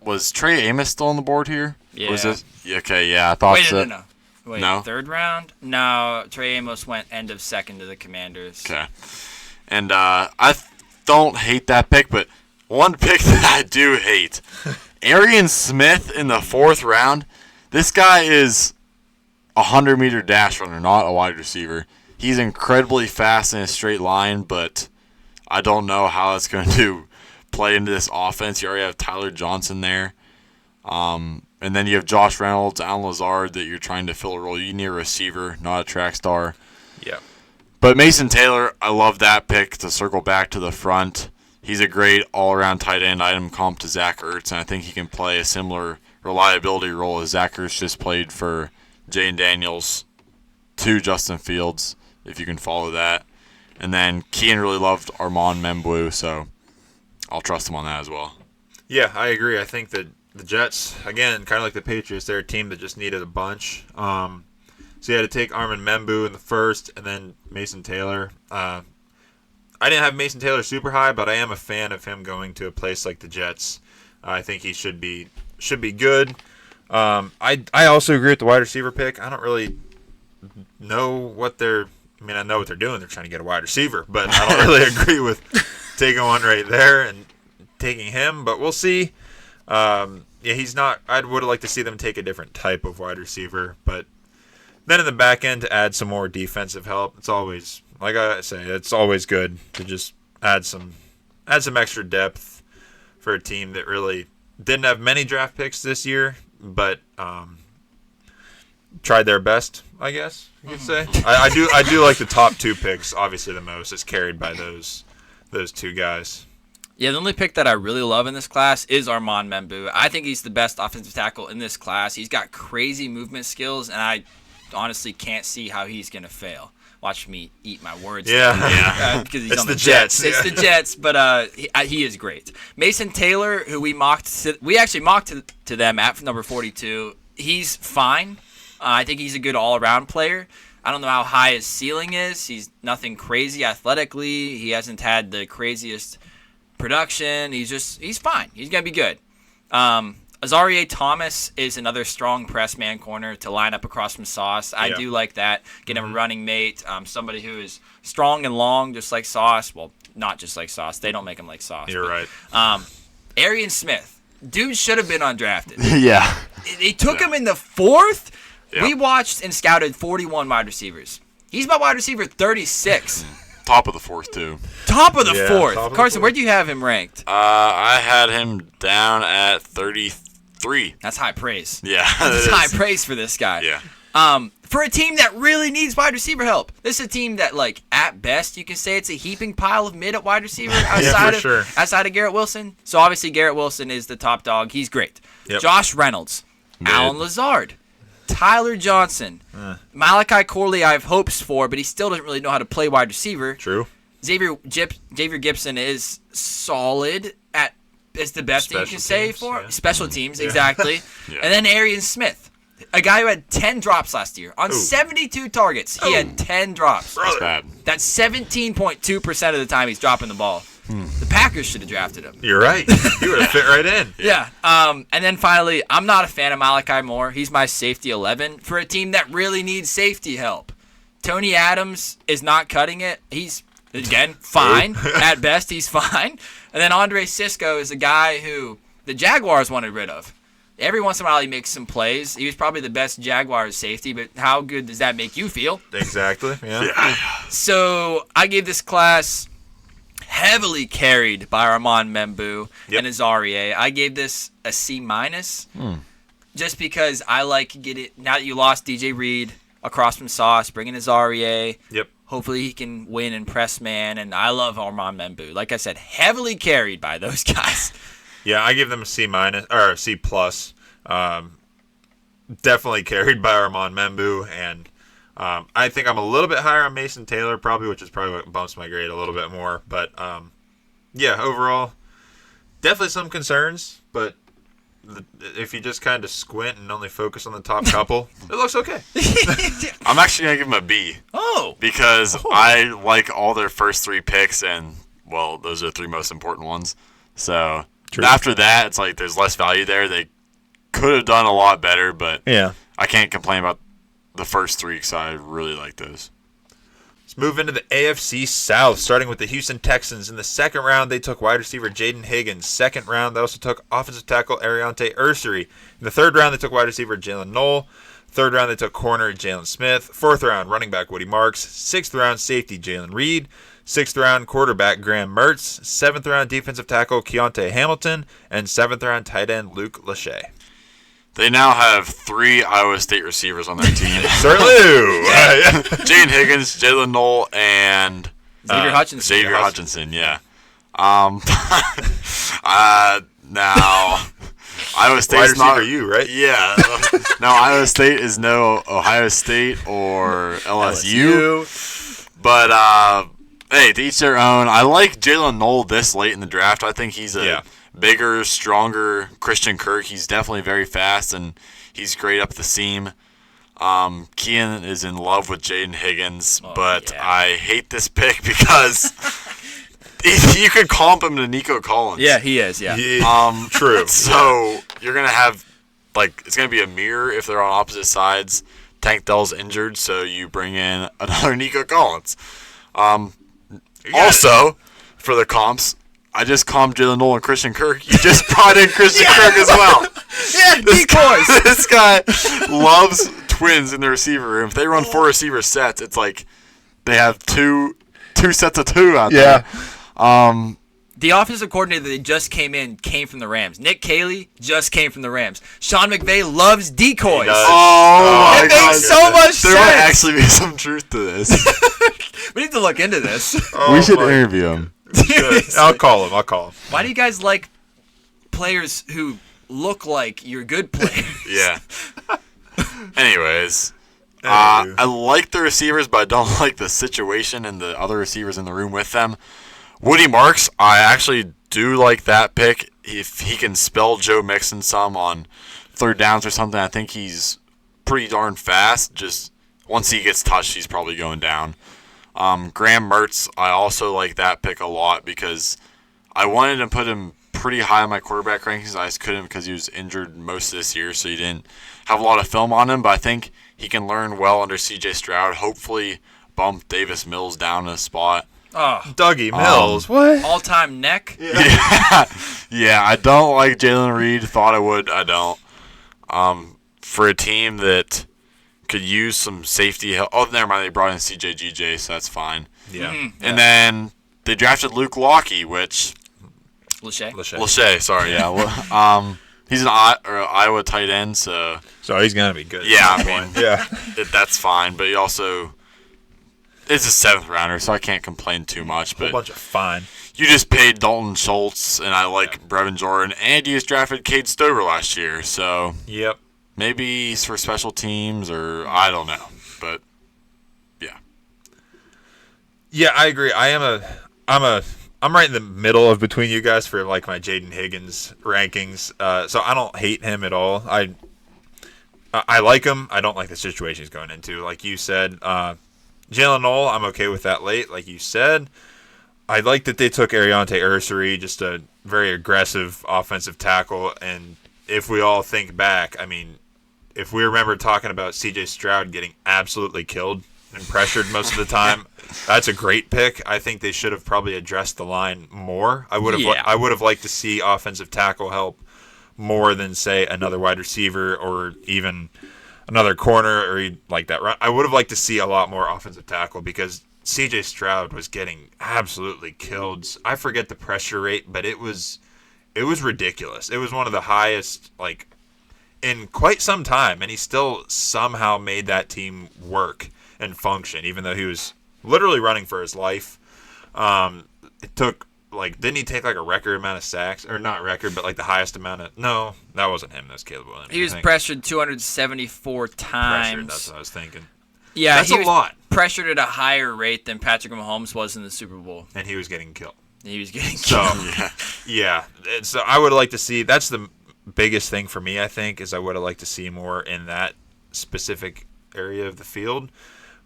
was Trey Amos still on the board here? Yeah. Was this? Okay, yeah, I thought so. No. Wait, No? third round? No, Trey Amos went end of second to the Commanders. Okay. And I don't hate that pick, but one pick that I do hate. Arian Smith in the fourth round. This guy is a 100-meter dash runner, not a wide receiver. He's incredibly fast in a straight line, but I don't know how that's going to play into this offense. You already have Tyler Johnson there. And then you have Josh Reynolds, Alan Lazard that you're trying to fill a role. You need a receiver, not a track star. Yeah. But Mason Taylor, I love that pick to circle back to the front. He's a great all-around tight end item comp to Zach Ertz, and I think he can play a similar reliability role as Zach Ertz just played for Jane Daniels to Justin Fields, if you can follow that. And then Kean really loved Armand Membu, so I'll trust him on that as well. Yeah, I agree. I think that the Jets, again, kind of like the Patriots, they're a team that just needed a bunch. So you had to take Armand Membu in the first and then Mason Taylor. I didn't have Mason Taylor super high, but I am a fan of him going to a place like the Jets. I think he should be good. I also agree with the wide receiver pick. I don't really know what they're – I know what they're doing. They're trying to get a wide receiver, but I don't really agree with taking one right there and taking him. But we'll see. He's not – I would like to see them take a different type of wide receiver. But then in the back end to add some more defensive help, it's always – like I say, it's always good to just add some extra depth for a team that really didn't have many draft picks this year, but tried their best, I guess you could say. I do like the top two picks, obviously the most. It's carried by those two guys. Yeah, the only pick that I really love in this class is Armand Membu. I think he's the best offensive tackle in this class. He's got crazy movement skills, and I honestly can't see how he's going to fail. Watch me eat my words. Yeah. Because he's It's on the the Jets. It's the Jets, but he is great. Mason Taylor, who we actually mocked to them at number 42. He's fine. I think he's a good all-around player. I don't know how high his ceiling is. He's nothing crazy athletically. He hasn't had the craziest production. He's fine. He's gonna be good. Azarie Thomas is another strong press man corner to line up across from Sauce. I do like that. Get him a running mate, somebody who is strong and long, just like Sauce. Well, not just like Sauce. They don't make him like Sauce. You're right. Arian Smith. Dude should have been undrafted. Yeah. They took him in the fourth. Yeah. We watched and scouted 41 wide receivers. He's my wide receiver 36. Top of the fourth, too. Top of the Yeah, fourth. top of the Carson, fourth. where do you have him ranked? I had him down at 33. That's high praise. Yeah. That's it high is. praise for this guy. Yeah. For a team that really needs wide receiver help. This is a team that, like, at best, you can say it's a heaping pile of mid at wide receiver outside of Garrett Wilson. So, obviously, Garrett Wilson is the top dog. He's great. Yep. Josh Reynolds. Alan Lazard. Tyler Johnson. Malachi Corley I have hopes for, but he still doesn't really know how to play wide receiver. True. Xavier Gibson is solid at – it's the best thing you can say for special teams, exactly. Yeah. And then Arian Smith, a guy who had 10 drops last year. On 72 targets, he had 10 drops. That's bad. That's 17.2% of the time he's dropping the ball. The Packers should have drafted him. You're right. You would have fit right in. Yeah. And then finally, I'm not a fan of Malachi Moore. He's my safety 11 for a team that really needs safety help. Tony Adams is not cutting it. He's, again, fine. At best, he's fine. And then Andre Sisco is a guy who the Jaguars wanted rid of. Every once in a while, he makes some plays. He was probably the best Jaguars safety, but how good does that make you feel? Exactly. Yeah. So I gave this class heavily carried by Armand Membu and Azarie. I gave this a C-, just because I like get it. Now that you lost DJ Reed across from Sauce, bringing Azarie. Yep. Hopefully he can win and press man, and I love Armand Membu. Like I said, heavily carried by those guys. Yeah, I give them a C- or a C+. Definitely carried by Armand Membu, and I think I'm a little bit higher on Mason Taylor, probably, which is probably what bumps my grade a little bit more. But yeah, overall, definitely some concerns. But if you just kind of squint and only focus on the top couple, it looks okay. I'm actually gonna give them a B. Oh, because I like all their first 3 picks, and well, those are the 3 most important ones. So after that, it's like there's less value there. They could have done a lot better, but I can't complain about the first 3 because I really like those. Let's move into the AFC South, starting with the Houston Texans. In the second round, they took wide receiver Jaden Higgins. Second round, they also took offensive tackle Ariante Ursary. In the third round, they took wide receiver Jalen Knoll. Third round, they took corner Jalen Smith. Fourth round, running back Woody Marks. Sixth round, safety Jalen Reed. Sixth round, quarterback Graham Mertz. Seventh round, defensive tackle Keontae Hamilton. And seventh round, tight end Luke Lachey. They now have 3 Iowa State receivers on their team. Certainly do. Jaden Higgins, Jalen Knoll, and Xavier Hutchinson. Xavier Hutchinson, yeah. Now, Iowa State's not not you, right? Yeah. Now, Iowa State is no Ohio State or LSU. But, hey, to each their own. I like Jalen Knoll this late in the draft. I think he's a bigger, stronger Christian Kirk. He's definitely very fast, and he's great up the seam. Kian is in love with Jaden Higgins, but I hate this pick because you could comp him to Nico Collins. Yeah, he is, yeah. True. So you're going to have, like, it's going to be a mirror if they're on opposite sides. Tank Dell's injured, so you bring in another Nico Collins. Also, for the comps, I just comped Jalen Knoll and Christian Kirk. You just brought in Christian Kirk as well. Yeah, decoys. This guy loves twins in the receiver room. If they run 4 receiver sets, it's like they have two sets of 2 out there. The offensive coordinator that just came from the Rams. Nick Caley just came from the Rams. Sean McVay loves decoys. Oh, my it God. makes so much sense. There might actually be some truth to this. We need to look into this. We should interview him. I'll call him. Why do you guys like players who look like you're good players? Yeah. Anyways, I like the receivers, but I don't like the situation and the other receivers in the room with them. Woody Marks, I actually do like that pick. If he can spell Joe Mixon some on third downs or something, I think he's pretty darn fast. Just once he gets touched, he's probably going down. Graham Mertz, I also like that pick a lot because I wanted to put him pretty high on my quarterback rankings. I just couldn't because he was injured most of this year, so he didn't have a lot of film on him. But I think he can learn well under C.J. Stroud. Hopefully bump Davis Mills down a spot. Oh, Dougie Mills, what? All-time neck? Yeah, I don't like Jalen Reed. Thought I would. I don't. For a team that could use some safety help. Oh, never mind. They brought in C.J. GJ, so that's fine. Yeah. Mm-hmm. And then they drafted Luke Locke, which... Lachey, sorry, yeah. He's an Iowa tight end, so he's going to be good. Yeah, I mean, yeah, that's fine. But he also is a 7th rounder, so I can't complain too much. But a bunch of fine. You just paid Dalton Schultz, and I like Brevin Jordan, and you just drafted Cade Stover last year, so maybe he's for special teams, or I don't know, but yeah. Yeah, I agree. I'm right in the middle of between you guys for like my Jaden Higgins rankings. So I don't hate him at all. I like him. I don't like the situation he's going into. Like you said, Jalen Knoll, I'm okay with that late, like you said. I like that they took Ariante Ursary, just a very aggressive offensive tackle. And if we all think back, I mean, if we remember talking about C.J. Stroud getting absolutely killed and pressured most of the time, that's a great pick. I think they should have probably addressed the line more. I would have liked to see offensive tackle help more than, say, another wide receiver or even another corner or like that. I would have liked to see a lot more offensive tackle because C.J. Stroud was getting absolutely killed. I forget the pressure rate, but it was ridiculous. It was one of the highest in quite some time, and he still somehow made that team work and function, even though he was literally running for his life. It took didn't he take a record amount of sacks, or not record, but the highest amount of? No, that wasn't him. That's Caleb Williams. He was pressured 274 times. Pressured, that's what I was thinking. Yeah, that's a lot. Pressured at a higher rate than Patrick Mahomes was in the Super Bowl, and he was getting killed. So yeah. So I would like to see. That's the biggest thing for me. I think is I would have liked to see more in that specific area of the field.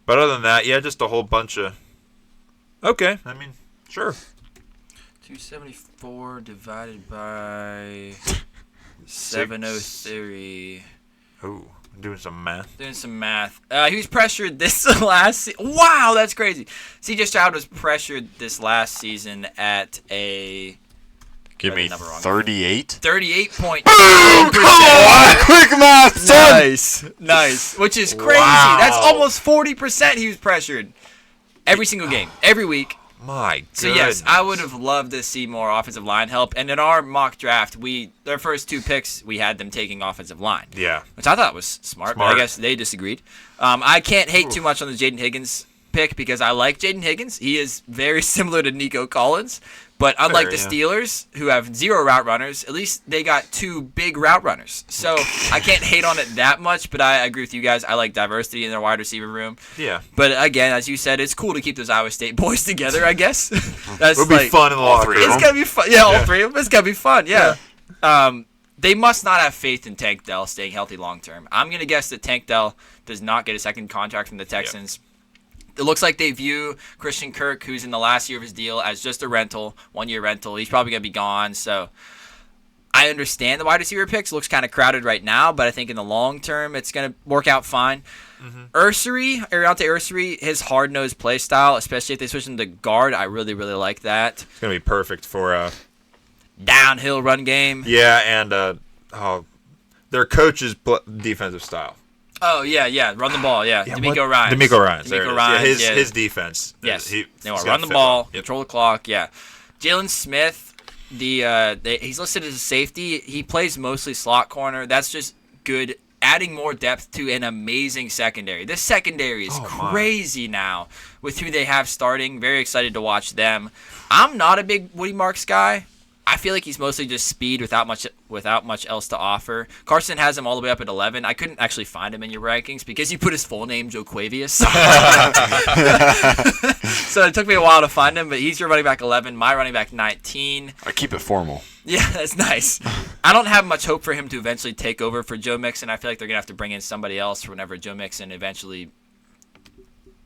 But other than that, yeah, just a whole bunch of. Okay, I mean, sure. 274 divided by 703. Oh, I'm doing some math. He was pressured this last Wow, that's crazy. C.J. Stroud was pressured this last season at a... Give me 38? 38.2%. Quick math, son! Nice. Which is crazy. Wow. That's almost 40% he was pressured. Every single game. Every week. My goodness. So, yes, I would have loved to see more offensive line help. And in our mock draft, their first two picks, we had them taking offensive line. Yeah. Which I thought was smart. But I guess they disagreed. I can't hate too much on the Jaden Higgins pick because I like Jaden Higgins. He is very similar to Nico Collins. But unlike the Steelers, who have 0 route runners, at least they got 2 big route runners. So I can't hate on it that much, but I agree with you guys. I like diversity in their wide receiver room. Yeah. But again, as you said, it's cool to keep those Iowa State boys together, I guess. It'll be fun in the locker room. It's going to be fun. Yeah, all three of them. It's going to be fun, yeah. They must not have faith in Tank Dell staying healthy long term. I'm going to guess that Tank Dell does not get a second contract from the Texans. Yep. It looks like they view Christian Kirk, who's in the last year of his deal, as just a rental, 1-year rental. He's probably going to be gone. So I understand the wide receiver picks. It looks kind of crowded right now, but I think in the long term, it's going to work out fine. Ariante Ursary, his hard-nosed play style, especially if they switch him to guard, I really, really like that. It's going to be perfect for downhill run game. Yeah, and their coach's defensive style. Oh, yeah. Run the ball, yeah. DeMeco Ryans. His defense. Yes. Run the ball, control the clock, yeah. Jalen Smith, he's listed as a safety. He plays mostly slot corner. That's just good. Adding more depth to an amazing secondary. This secondary is crazy now with who they have starting. Very excited to watch them. I'm not a big Woody Marks guy. I feel like he's mostly just speed without much else to offer. Carson has him all the way up at 11. I couldn't actually find him in your rankings because you put his full name, Joe Quavius. So it took me a while to find him, but he's your running back 11, my running back 19. I keep it formal. Yeah, that's nice. I don't have much hope for him to eventually take over for Joe Mixon. I feel like they're going to have to bring in somebody else whenever Joe Mixon eventually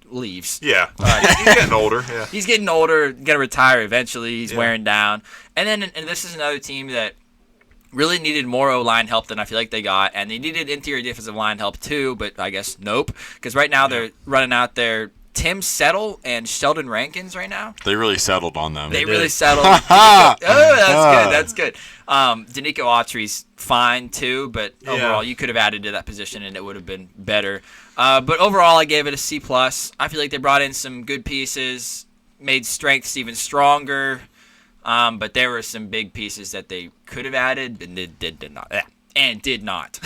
leaves. Yeah. He's getting older. Yeah. He's getting older, going to retire eventually. He's wearing down. And this is another team that really needed more O-line help than I feel like they got. And they needed interior defensive line help too, but I guess nope. Because right now they're running out their Tim Settle and Sheldon Rankins right now. They really settled on them. They really settled. That's good. Danico Autry's fine too, but overall you could have added to that position and it would have been better. But overall I gave it a C+. I feel like they brought in some good pieces, made strengths even stronger, but there were some big pieces that they could have added and did not.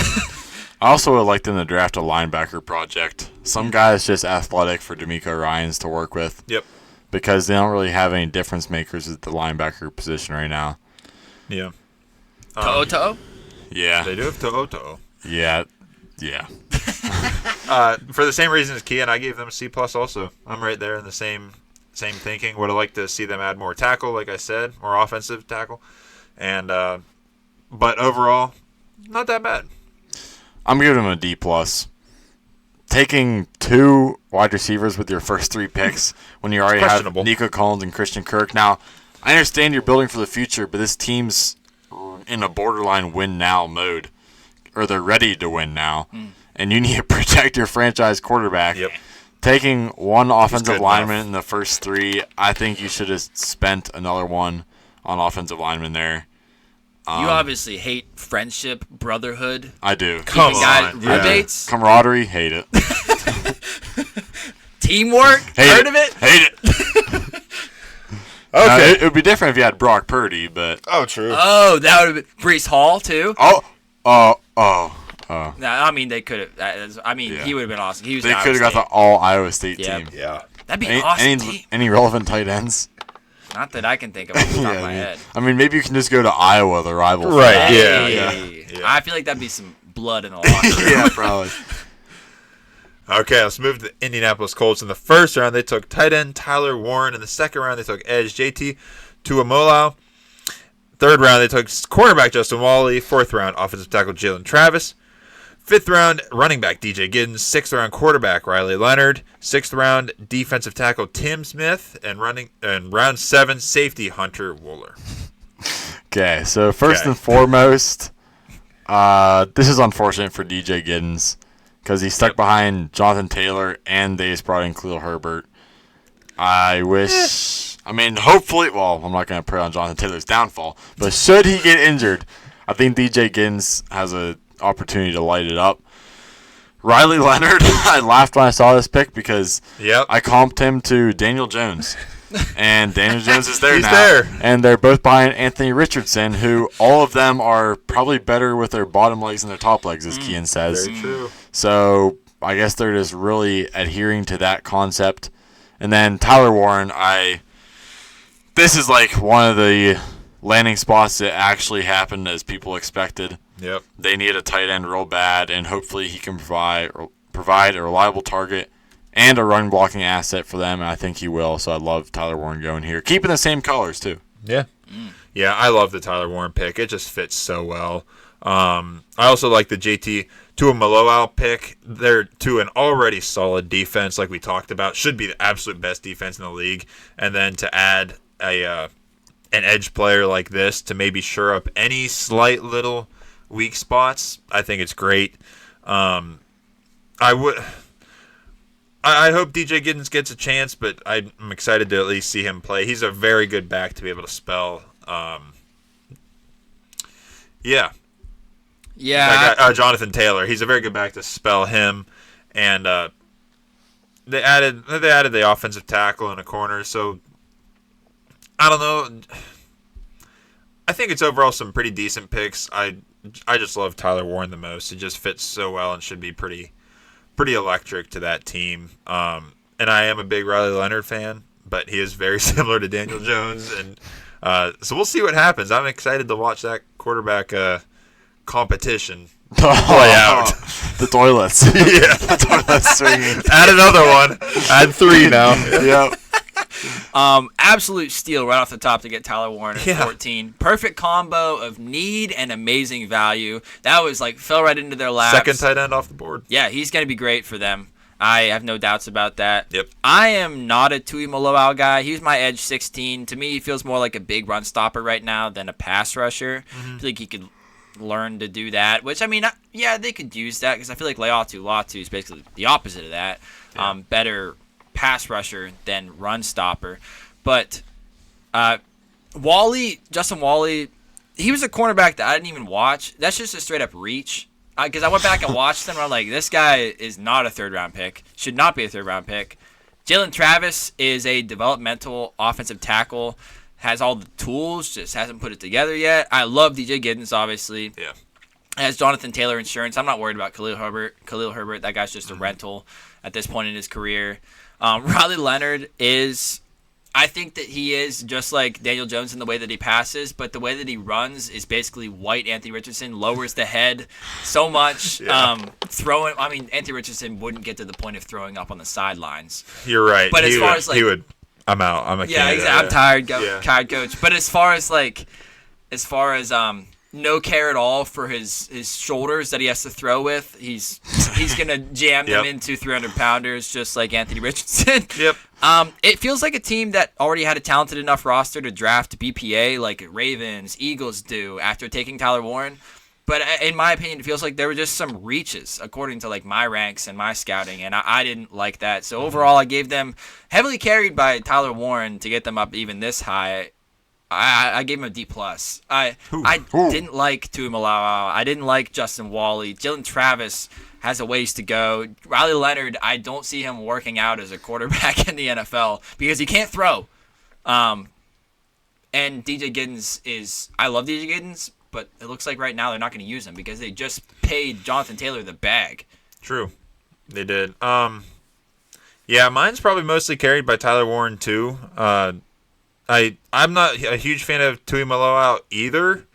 I also would like them to draft a linebacker project. Some guys just athletic for DeMeco Ryans to work with. Yep. Because they don't really have any difference makers at the linebacker position right now. Yeah. To'o? Yeah. They do have To'o. Yeah. For the same reason as Kian, I gave them a C+ also. I'm right there in the same thinking. Would have liked to see them add more tackle, like I said, more offensive tackle. And but overall, not that bad. I'm giving them a D+. taking 2 wide receivers with your first 3 picks when you already have Nico Collins and Christian Kirk. Now, I understand you're building for the future, but this team's in a borderline win now mode, or they're ready to win now, and you need to protect your franchise quarterback. Yep. Taking 1 offensive lineman in the first 3, I think you should have spent another one on offensive lineman there. You obviously hate friendship, brotherhood. I do. Come on. Rebates. Camaraderie, hate it. Teamwork, heard of it? Hate it. Okay. It would be different if you had Brock Purdy, but... Oh, true. Oh, that would have been Breece Hall, too? Oh. No, I mean, they could have... he would have been awesome. He was They could have got the all-Iowa State team. Yeah. That'd be an awesome team. Any relevant tight ends? Not that I can think of off the top of my head. I mean, maybe you can just go to Iowa, the rival. Right, yeah. I feel like that'd be some blood in the locker room. Yeah, probably. Okay, let's move to the Indianapolis Colts. In the first round, they took tight end Tyler Warren. In the second round, they took edge JT Tuimoloau. Third round, they took cornerback Justin Wally. Fourth round, offensive tackle Jalen Travis. Fifth round, running back DJ Giddens. Sixth round, quarterback Riley Leonard. Sixth round, defensive tackle Tim Smith. And round 7, safety Hunter Wooler. Okay, so first and foremost, this is unfortunate for DJ Giddens because he's stuck behind Jonathan Taylor and they just brought in Khalil Herbert. I wish, hopefully, well, I'm not going to pray on Jonathan Taylor's downfall, but should he get injured, I think DJ Giddens has an opportunity to light it up. Riley Leonard, I laughed when I saw this pick because I comped him to Daniel Jones. And Daniel Jones is there now. There. And they're both behind Anthony Richardson, who all of them are probably better with their bottom legs than their top legs, as Kian says. Very true. So I guess they're just really adhering to that concept. And then Tyler Warren, this is like one of the landing spots that actually happened as people expected. Yep. They need a tight end real bad, and hopefully he can provide a reliable target and a run blocking asset for them, and I think he will. So I love Tyler Warren going here. Keeping the same colors, too. Yeah. Yeah, I love the Tyler Warren pick. It just fits so well. I also like the JT Tuimoloau pick. They're to an already solid defense, like we talked about. Should be the absolute best defense in the league. And then to add an edge player like this to maybe shore up any slight little weak spots, I think it's great. I hope DJ Giddens gets a chance, but I'm excited to at least see him play. He's a very good back to be able to spell. Jonathan Taylor. He's a very good back to spell him, and they added the offensive tackle and a corner. So I don't know. I think it's overall some pretty decent picks. I just love Tyler Warren the most. It just fits so well and should be pretty electric to that team. And I am a big Riley Leonard fan, but he is very similar to Daniel Jones, and so we'll see what happens. I'm excited to watch that quarterback competition play out. The toilets. Yeah. The toilets swinging. Add another one. Add 3 now. Yep. Absolute steal right off the top to get Tyler Warren at 14. Perfect combo of need and amazing value. That was fell right into their laps. Second tight end off the board. Yeah, he's going to be great for them. I have no doubts about that. Yep. I am not a Tuimoloau guy. He's my edge 16. To me, he feels more like a big run stopper right now than a pass rusher. I feel like he could learn to do that, which, they could use that because I feel like Latu is basically the opposite of that. Yeah. Better pass rusher than run stopper. But Justin Wally, he was a cornerback that I didn't even watch. That's just a straight-up reach. Because I went back and watched him, and I'm like, this guy is not a third-round pick. Should not be a third-round pick. Jalen Travis is a developmental offensive tackle. Has all the tools, just hasn't put it together yet. I love DJ Giddens, obviously. Yeah. Has Jonathan Taylor insurance. I'm not worried about Khalil Herbert. That guy's just a rental at this point in his career. Riley Leonard I think that he is just like Daniel Jones in the way that he passes, but the way that he runs is basically white Anthony Richardson, lowers the head so much. Yeah. Anthony Richardson wouldn't get to the point of throwing up on the sidelines. You're right. But as far as he would. I'm out. I'm a candidate. I'm tired. Tired, coach. But as far as no care at all for his shoulders that he has to throw with. He's gonna jam them into 300-pounders just like Anthony Richardson. Yep. It feels like a team that already had a talented enough roster to draft BPA like Ravens, Eagles do after taking Tyler Warren. But in my opinion, it feels like there were just some reaches according to like my ranks and my scouting, and I didn't like that. So overall, I gave them heavily carried by Tyler Warren to get them up even this high. I gave him a D+. I didn't like Tuimoloau. I didn't like Justin Wally. Jalen Travis has a ways to go. Riley Leonard, I don't see him working out as a quarterback in the NFL because he can't throw. And DJ Giddens I love DJ Giddens, but it looks like right now they're not going to use him because they just paid Jonathan Taylor the bag. True. They did. Yeah, mine's probably mostly carried by Tyler Warren too. I'm not a huge fan of Tuimoloau either,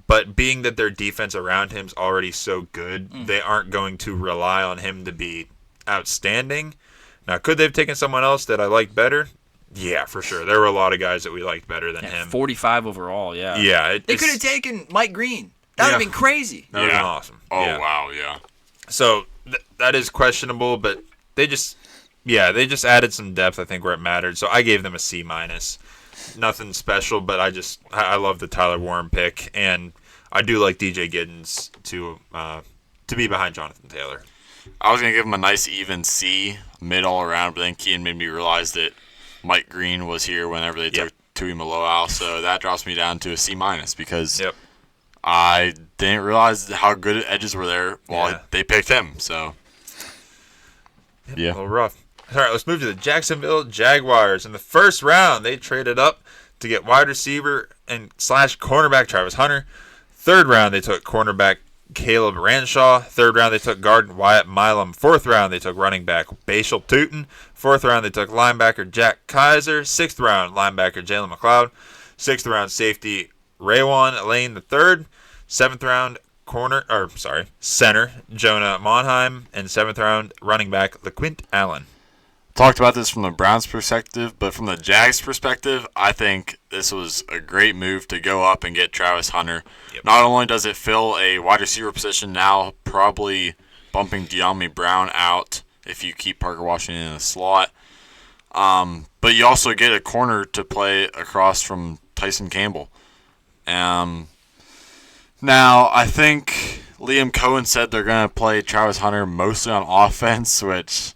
but being that their defense around him is already so good, they aren't going to rely on him to be outstanding. Now, could they have taken someone else that I liked better? Yeah, for sure. There were a lot of guys that we liked better than him. 45 overall, yeah. Yeah. They could have taken Mike Green. That would have been crazy. That would have been awesome. Oh, wow, yeah. So that is questionable, but they just added some depth, I think, where it mattered. So I gave them a C-. Nothing special, but I love the Tyler Warren pick, and I do like DJ Giddens to be behind Jonathan Taylor. I was going to give him a nice even C, mid all around, but then Kean made me realize that Mike Green was here whenever they took Tuimoloau, so that drops me down to a C- because I didn't realize how good edges were there while they picked him. So, a little rough. All right, let's move to the Jacksonville Jaguars. In the first round, they traded up to get wide receiver and / cornerback Travis Hunter. Third round, they took cornerback Caleb Ranshaw. Third round, they took guard Wyatt Milam. Fourth round, they took running back Bashal Tootin. Fourth round, they took linebacker Jack Kaiser. Sixth round, linebacker Jalen McLeod. Sixth round, safety Raywan Lane III. Seventh round, center Jonah Monheim. And seventh round, running back LaQuint Allen. Talked about this from the Browns' perspective, but from the Jags' perspective, I think this was a great move to go up and get Travis Hunter. Yep. Not only does it fill a wide receiver position now, probably bumping De'Ami Brown out if you keep Parker Washington in the slot, but you also get a corner to play across from Tyson Campbell. Now, I think Liam Cohen said they're going to play Travis Hunter mostly on offense, which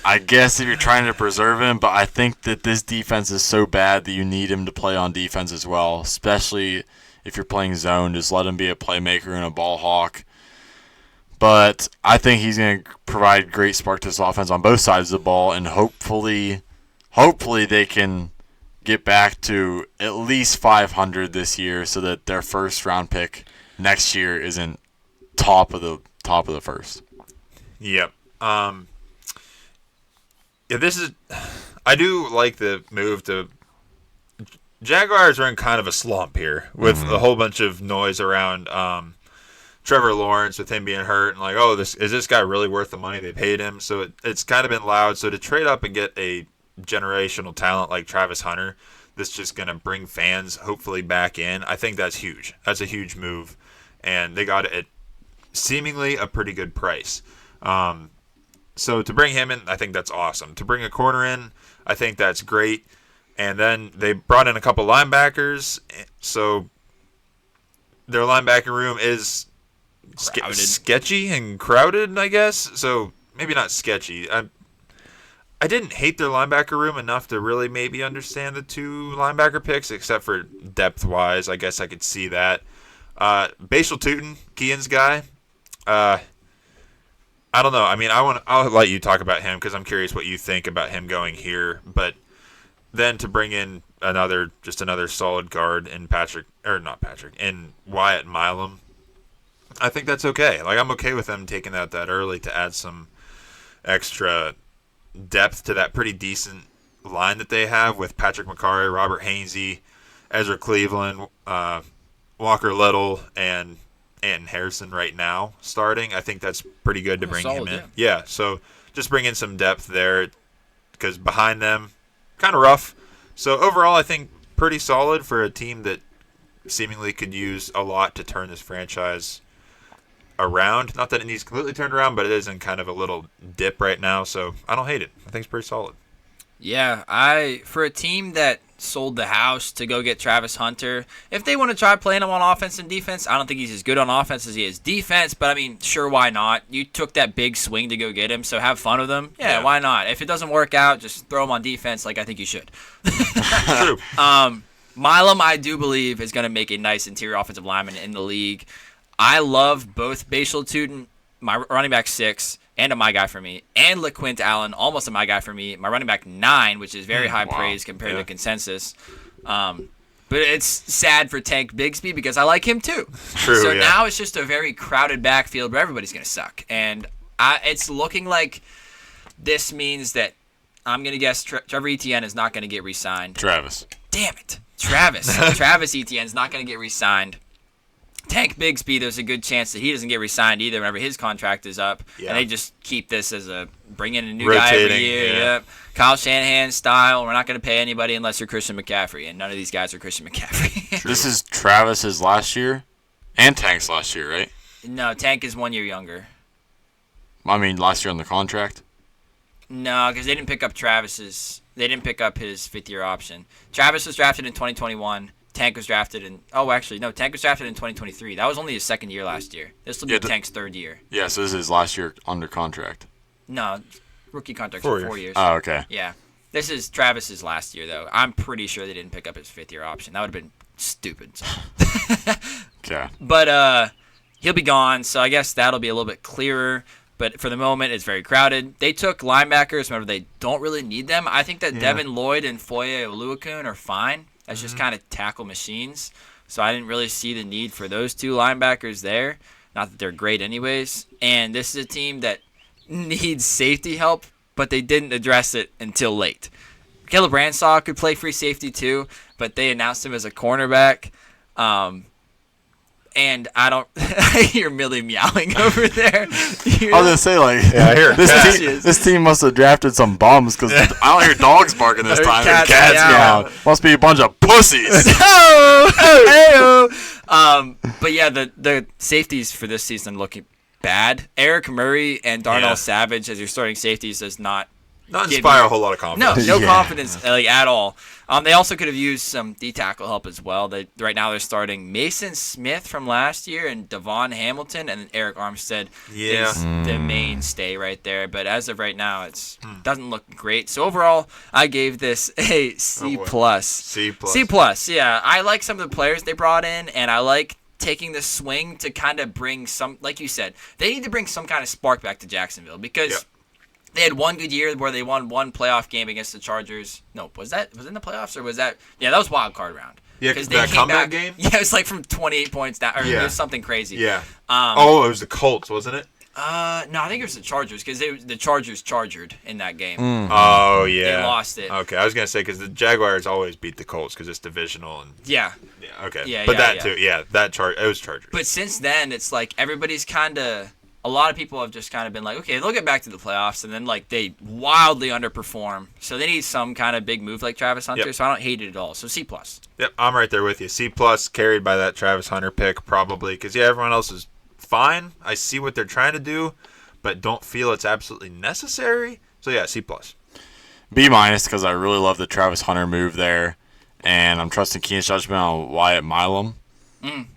I guess if you're trying to preserve him, but I think that this defense is so bad that you need him to play on defense as well, especially if you're playing zone. Just let him be a playmaker and a ball hawk. But I think he's going to provide great spark to this offense on both sides of the ball, and hopefully they can get back to at least 500 this year so that their first round pick next year isn't top of the first. Yep. I do like the move to. Jaguars are in kind of a slump here with a whole bunch of noise around Trevor Lawrence with him being hurt and like, is this guy really worth the money they paid him? So it's kind of been loud. So to trade up and get a generational talent like Travis Hunter, that's just going to bring fans hopefully back in. I think that's huge. That's a huge move, and they got it at seemingly a pretty good price. So to bring him in, I think that's awesome. To bring a corner in, I think that's great. And then they brought in a couple linebackers. So their linebacker room is sketchy and crowded, I guess. So maybe not sketchy. I didn't hate their linebacker room enough to really maybe understand the two linebacker picks, except for depth-wise. I guess I could see that. Bashal Tootin, Kean's guy. I don't know. I mean, I'll let you talk about him because I'm curious what you think about him going here. But then to bring in another solid guard in in Wyatt Milam, I think that's okay. Like, I'm okay with them taking that early to add some extra depth to that pretty decent line that they have with Patrick McCarry, Robert Hainsey, Ezra Cleveland, Walker Little, and Anton Harrison right now starting. I think that's pretty good to bring him in. Yeah, so just bring in some depth there because behind them, kind of rough. So overall, I think pretty solid for a team that seemingly could use a lot to turn this franchise around. Not that it needs completely turned around, but it is in kind of a little dip right now. So I don't hate it. I think it's pretty solid. Yeah, for a team that sold the house to go get Travis Hunter, if they want to try playing him on offense and defense, I don't think he's as good on offense as he is defense, but I mean, sure, why not? You took that big swing to go get him, so have fun with him. Yeah, why not? If it doesn't work out, just throw him on defense like I think you should. True. Milam, I do believe, is going to make a nice interior offensive lineman in the league. I love both Bashal Tuten, my running back 6, and a my guy for me, and LaQuint Allen, almost a my guy for me, my running back 9, which is very high praise compared to consensus. But it's sad for Tank Bigsby because I like him too. True, so now it's just a very crowded backfield where everybody's going to suck. And it's looking like this means that I'm going to guess Trevor Etienne is not going to get re-signed. Travis. Damn it. Travis Etienne's not going to get re-signed. Tank Bigsby, there's a good chance that he doesn't get re-signed either whenever his contract is up. Yeah. And they just keep this as bring in a new guy every year. Yeah. Yep. Kyle Shanahan style. We're not going to pay anybody unless you're Christian McCaffrey. And none of these guys are Christian McCaffrey. This is Travis's last year and Tank's last year, right? No, Tank is 1 year younger. I mean, last year on the contract? No, because they didn't pick up Travis's. They didn't pick up his 5th-year option. Travis was drafted in 2021. Tank was drafted in Tank was drafted in 2023. That was only his 2nd year last year. This will be Tank's 3rd year. Yeah, so this is his last year under contract. No, rookie contract for 4 years. Oh, okay. Yeah. This is Travis's last year, though. I'm pretty sure they didn't pick up his 5th-year option. That would have been stupid. So. Okay. But he'll be gone, so I guess that'll be a little bit clearer. But for the moment, it's very crowded. They took linebackers whenever they don't really need them. I think that Devin Lloyd and Foye Oluokun are fine. That's just kind of tackle machines. So I didn't really see the need for those 2 linebackers there. Not that they're great anyways. And this is a team that needs safety help, but they didn't address it until late. Caleb Ransaw could play free safety too, but they announced him as a cornerback. And I don't I hear Millie meowing over there. I was going to say, like, I hear this team must have drafted some bums because I don't hear dogs barking this time. Cats meow. Must be a bunch of pussies. But yeah, the safeties for this season looking bad. Eric Murray and Darnell Savage as your starting safeties does not inspire a whole lot of confidence. No confidence at all. They also could have used some D-tackle help as well. Right now they're starting Mason Smith from last year and Devon Hamilton, and then Eric Armstead is the mainstay right there. But as of right now, it doesn't look great. So overall, I gave this a C+. C+, yeah. I like some of the players they brought in, and I like taking the swing to kind of bring some, like you said, they need to bring some kind of spark back to Jacksonville because they had one good year where they won one playoff game against the Chargers. No, was it in the playoffs or was that? Yeah, that was wild card round. Yeah, because that comeback game? Yeah, it was like from 28 points down, or it was something crazy. Yeah. It was the Colts, wasn't it? No, I think it was the Chargers because the Chargers chargered in that game. Oh, yeah. They lost it. Okay, I was going to say because the Jaguars always beat the Colts because it's divisional. And okay. Yeah, but too. Yeah, it was Chargers. But since then, it's like everybody's kind of – a lot of people have just kind of been like, okay, they'll get back to the playoffs, and then like they wildly underperform. So they need some kind of big move like Travis Hunter. So I don't hate it at all. So C+. Yep, I'm right there with you. C+, carried by that Travis Hunter pick probably because everyone else is fine. I see what they're trying to do, but don't feel it's absolutely necessary. So yeah, C+. B- because I really love the Travis Hunter move there, and I'm trusting Keenan's judgment on Wyatt Milam. And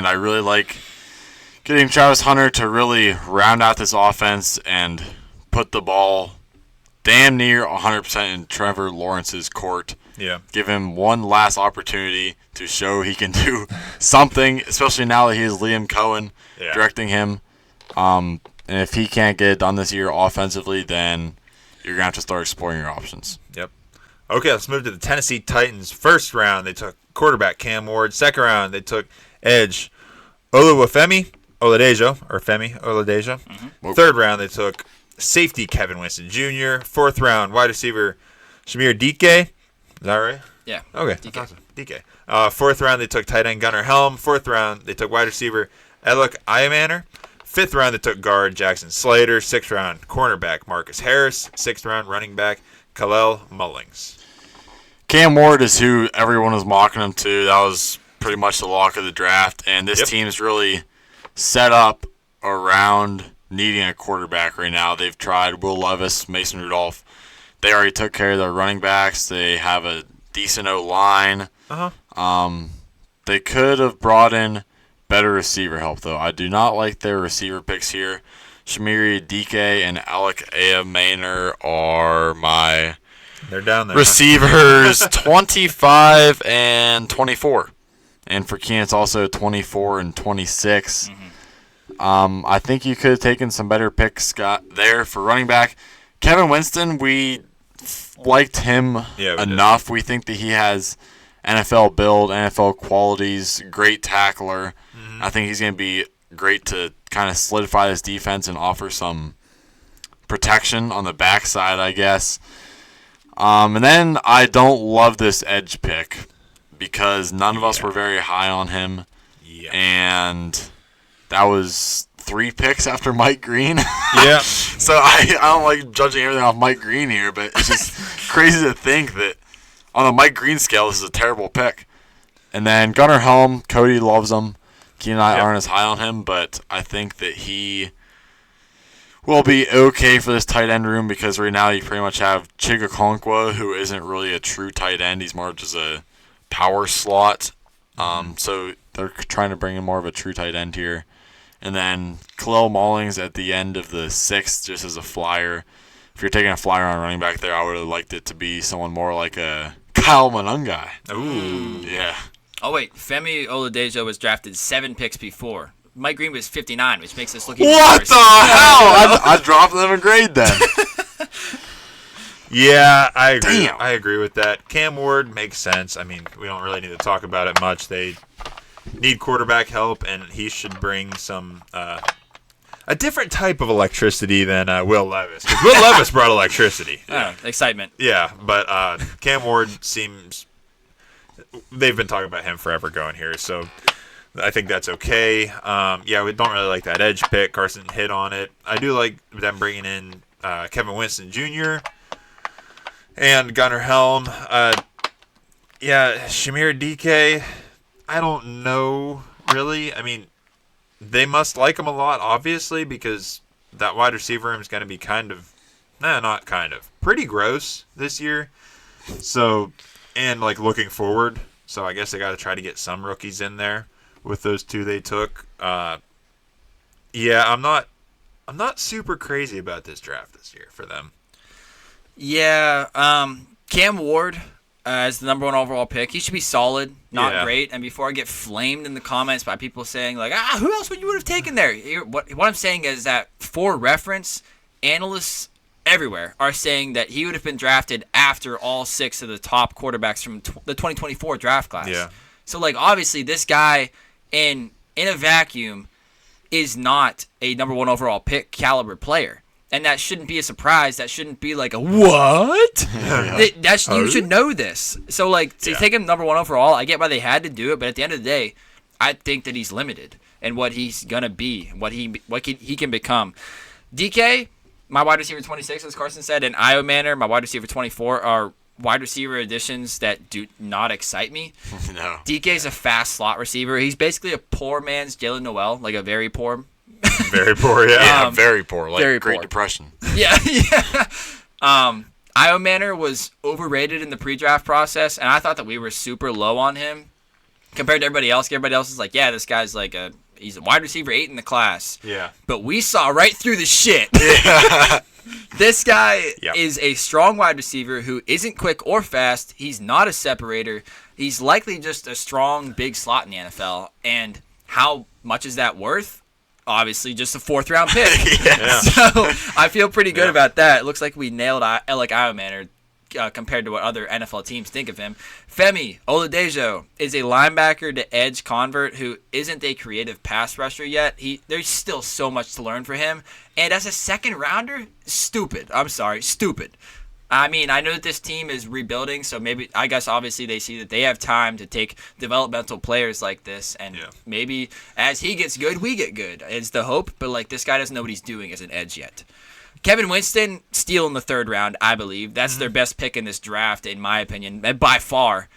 I really like getting Travis Hunter to really round out this offense and put the ball damn near 100% in Trevor Lawrence's court. Yeah. Give him one last opportunity to show he can do something, especially now that he has Liam Cohen directing him. And if he can't get it done this year offensively, then you're going to have to start exploring your options. Yep. Okay, let's move to the Tennessee Titans. First round, they took quarterback Cam Ward. Second round, they took edge Oluwafemi Oladejo. Mm-hmm. Third round, they took safety Kevin Winston Jr. Fourth round, wide receiver Shamir Dike. Is that right? Yeah. Okay. DK. Fourth round, they took tight end Gunnar Helm. Fourth round, they took wide receiver Elok Ayamaner. Fifth round, they took guard Jackson Slater. Sixth round, cornerback Marcus Harris. Sixth round, running back Khalil Mullings. Cam Ward is who everyone was mocking him to. That was pretty much the lock of the draft, and this team's really set up around needing a quarterback right now. They've tried Will Levis, Mason Rudolph. They already took care of their running backs. They have a decent O-line. They could have brought in better receiver help, though. I do not like their receiver picks here. Shamiri Dike and Alec Ayamaner are my They're down there. receivers, 25 and 24. And for Keenan, it's also 24 and 26. I think you could have taken some better picks there for running back. Kevin Winston, we liked him enough. We think that he has NFL build, NFL qualities, great tackler. I think he's going to be great to kind of solidify this defense and offer some protection on the backside, I guess. And then I don't love this edge pick because none of us were very high on him. Yeah. And that was 3 picks after Mike Green. Yeah. So I don't like judging everything off Mike Green here, but it's just crazy to think that on a Mike Green scale, this is a terrible pick. And then Gunnar Helm, Cody loves him. Keenan and I aren't as high on him, but I think that he will be okay for this tight end room because right now you pretty much have Chigakonkwa, who isn't really a true tight end. He's more just a power slot. So they're trying to bring in more of a true tight end here. And then Khalil Maulings at the end of the 6th, just as a flyer. If you're taking a flyer on running back there, I would have liked it to be someone more like a Kyle Monungai. Ooh. Yeah. Oh, wait. Femi Oladejo was drafted 7 picks before. Mike Green was 59, which makes this look even What worse. the hell? I dropped them a grade then. Yeah, I agree. Damn. I agree with that. Cam Ward makes sense. I mean, we don't really need to talk about it much. They need quarterback help, and he should bring some a different type of electricity than Will Levis. 'Cause Will Levis brought electricity. Excitement. Yeah, but Cam Ward seems they've been talking about him forever going here, so I think that's okay. Yeah, we don't really like that edge pick. Carson hit on it. I do like them bringing in Kevin Winston Jr. and Gunnar Helm. Shamir DK, I don't know, really. I mean, they must like him a lot, obviously, because that wide receiver room is going to be pretty gross this year. So, and looking forward. So I guess they got to try to get some rookies in there with those 2 they took. I'm not super crazy about this draft this year for them. Yeah, Cam Ward as the number 1 overall pick. He should be solid, not great. And before I get flamed in the comments by people saying who else would you have taken there? What I'm saying is that for reference, analysts everywhere are saying that he would have been drafted after all 6 of the top quarterbacks from the 2024 draft class. Yeah. So obviously this guy in a vacuum is not a number 1 overall pick caliber player. And that shouldn't be a surprise. That shouldn't be a what? You should know this. So take him number 1 overall. I get why they had to do it, but at the end of the day, I think that he's limited in what he's gonna be, what he can become. DK, my wide receiver 26, as Carson said, and Io Manor, my wide receiver 24, are wide receiver additions that do not excite me. No. DK's a fast slot receiver. He's basically a poor man's Jalen Noel, a very poor. Very poor, yeah. Yeah, very poor. Very Great poor. Depression. Yeah. Io Manor was overrated in the pre-draft process, and I thought that we were super low on him compared to everybody else. Everybody else is this guy's he's a wide receiver 8 in the class. Yeah. But we saw right through the shit. Yeah. This guy is a strong wide receiver who isn't quick or fast. He's not a separator. He's likely just a strong, big slot in the NFL. And how much is that worth? Obviously, just a 4th-round pick. Yeah. So I feel pretty good about that. It looks like we nailed Alec Iomanor compared to what other NFL teams think of him. Femi Oladejo is a linebacker to edge convert who isn't a creative pass rusher yet. There's still so much to learn for him. And as a 2nd-rounder, stupid. I'm sorry, stupid. I mean, I know that this team is rebuilding, so I guess obviously they see that they have time to take developmental players like this, and maybe as he gets good, we get good. It's the hope, but this guy doesn't know what he's doing as an edge yet. Kevin Winston, steal in the 3rd round, I believe. That's their best pick in this draft, in my opinion, by far.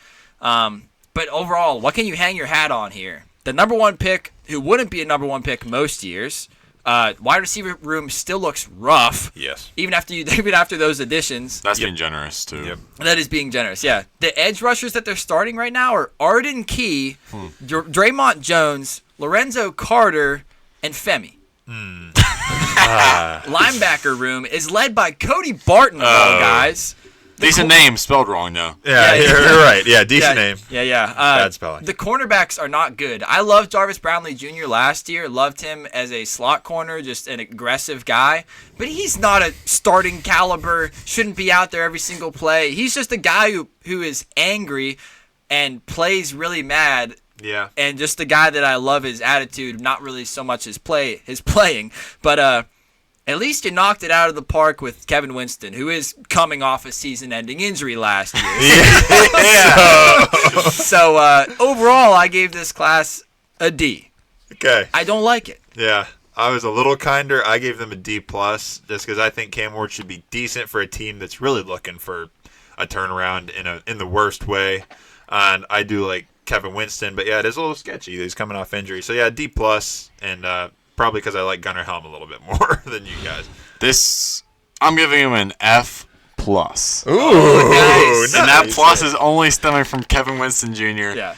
But overall, what can you hang your hat on here? The number one pick, who wouldn't be a number one pick most years, wide receiver room still looks rough. Yes. Even after those additions. That's being generous, too. Yep. That is being generous, yeah. The edge rushers that they're starting right now are Arden Key, Draymond Jones, Lorenzo Carter, and Femi. Linebacker room is led by Cody Barton, of all guys. Decent name, spelled wrong, though. Yeah, you're right. Yeah, decent name. Yeah. Bad spelling. The cornerbacks are not good. I loved Jarvis Brownlee Jr. last year. Loved him as a slot corner, just an aggressive guy. But he's not a starting caliber, shouldn't be out there every single play. He's just a guy who is angry and plays really mad. Yeah. And just the guy that I love his attitude, not really so much his playing. But at least you knocked it out of the park with Kevin Winston, who is coming off a season-ending injury last year. So overall, I gave this class a D. Okay. I don't like it. Yeah. I was a little kinder. I gave them a D+, just because I think Cam Ward should be decent for a team that's really looking for a turnaround in the worst way. And I do like Kevin Winston, but yeah, it is a little sketchy. He's coming off injury. So yeah, D+, and probably because I like Gunnar Helm a little bit more than you guys. I'm giving him an F+. Ooh, nice. And that plus is only stemming from Kevin Winston Jr. Yeah.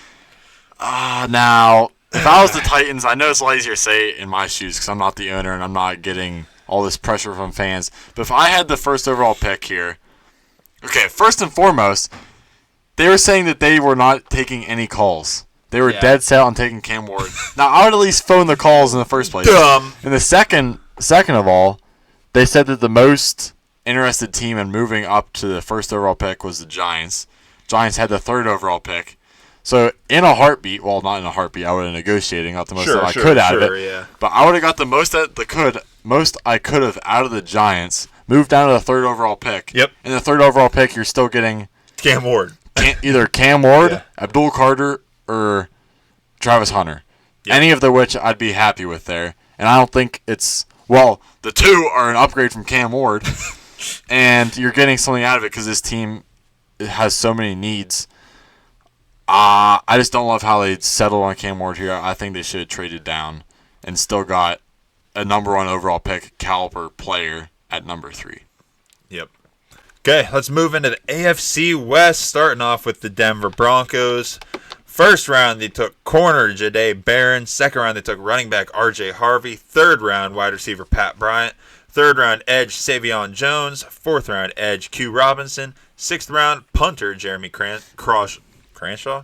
Now, if I was the Titans, I know it's a lot easier to say it in my shoes because I'm not the owner and I'm not getting all this pressure from fans. But if I had the first overall pick here, okay, first and foremost, they were saying that they were not taking any calls. They were dead set on taking Cam Ward. Now, I would at least phone the calls in the first place. Dumb. And the second of all, they said that the most interested team in moving up to the first overall pick was the Giants. Giants had the third overall pick. So, in a heartbeat, well, not in a heartbeat, I would have negotiated, got the most that I could out of it. Yeah. But I would have got the most I could have out of the Giants, moved down to the third overall pick. Yep. In the third overall pick, you're still getting Cam Ward. either Cam Ward, Yeah. Abdul Carter, or Travis Hunter. Yep. Any of which I'd be happy with there. And I don't think it's... Well, the two are an upgrade from Cam Ward, and you're getting something out of it because this team has so many needs. I just don't love how they settled on Cam Ward here. I think they should have traded down and still got a number one overall pick caliber player at number 3. Yep. Okay, let's move into the AFC West, starting off with the Denver Broncos. First round, they took corner Jahdae Barron. Second round, they took running back R.J. Harvey. Third round, wide receiver Pat Bryant. Third round, edge Savion Jones. Fourth round, edge Q Robinson. Sixth round, punter Jeremy Crawshaw? Crawshaw?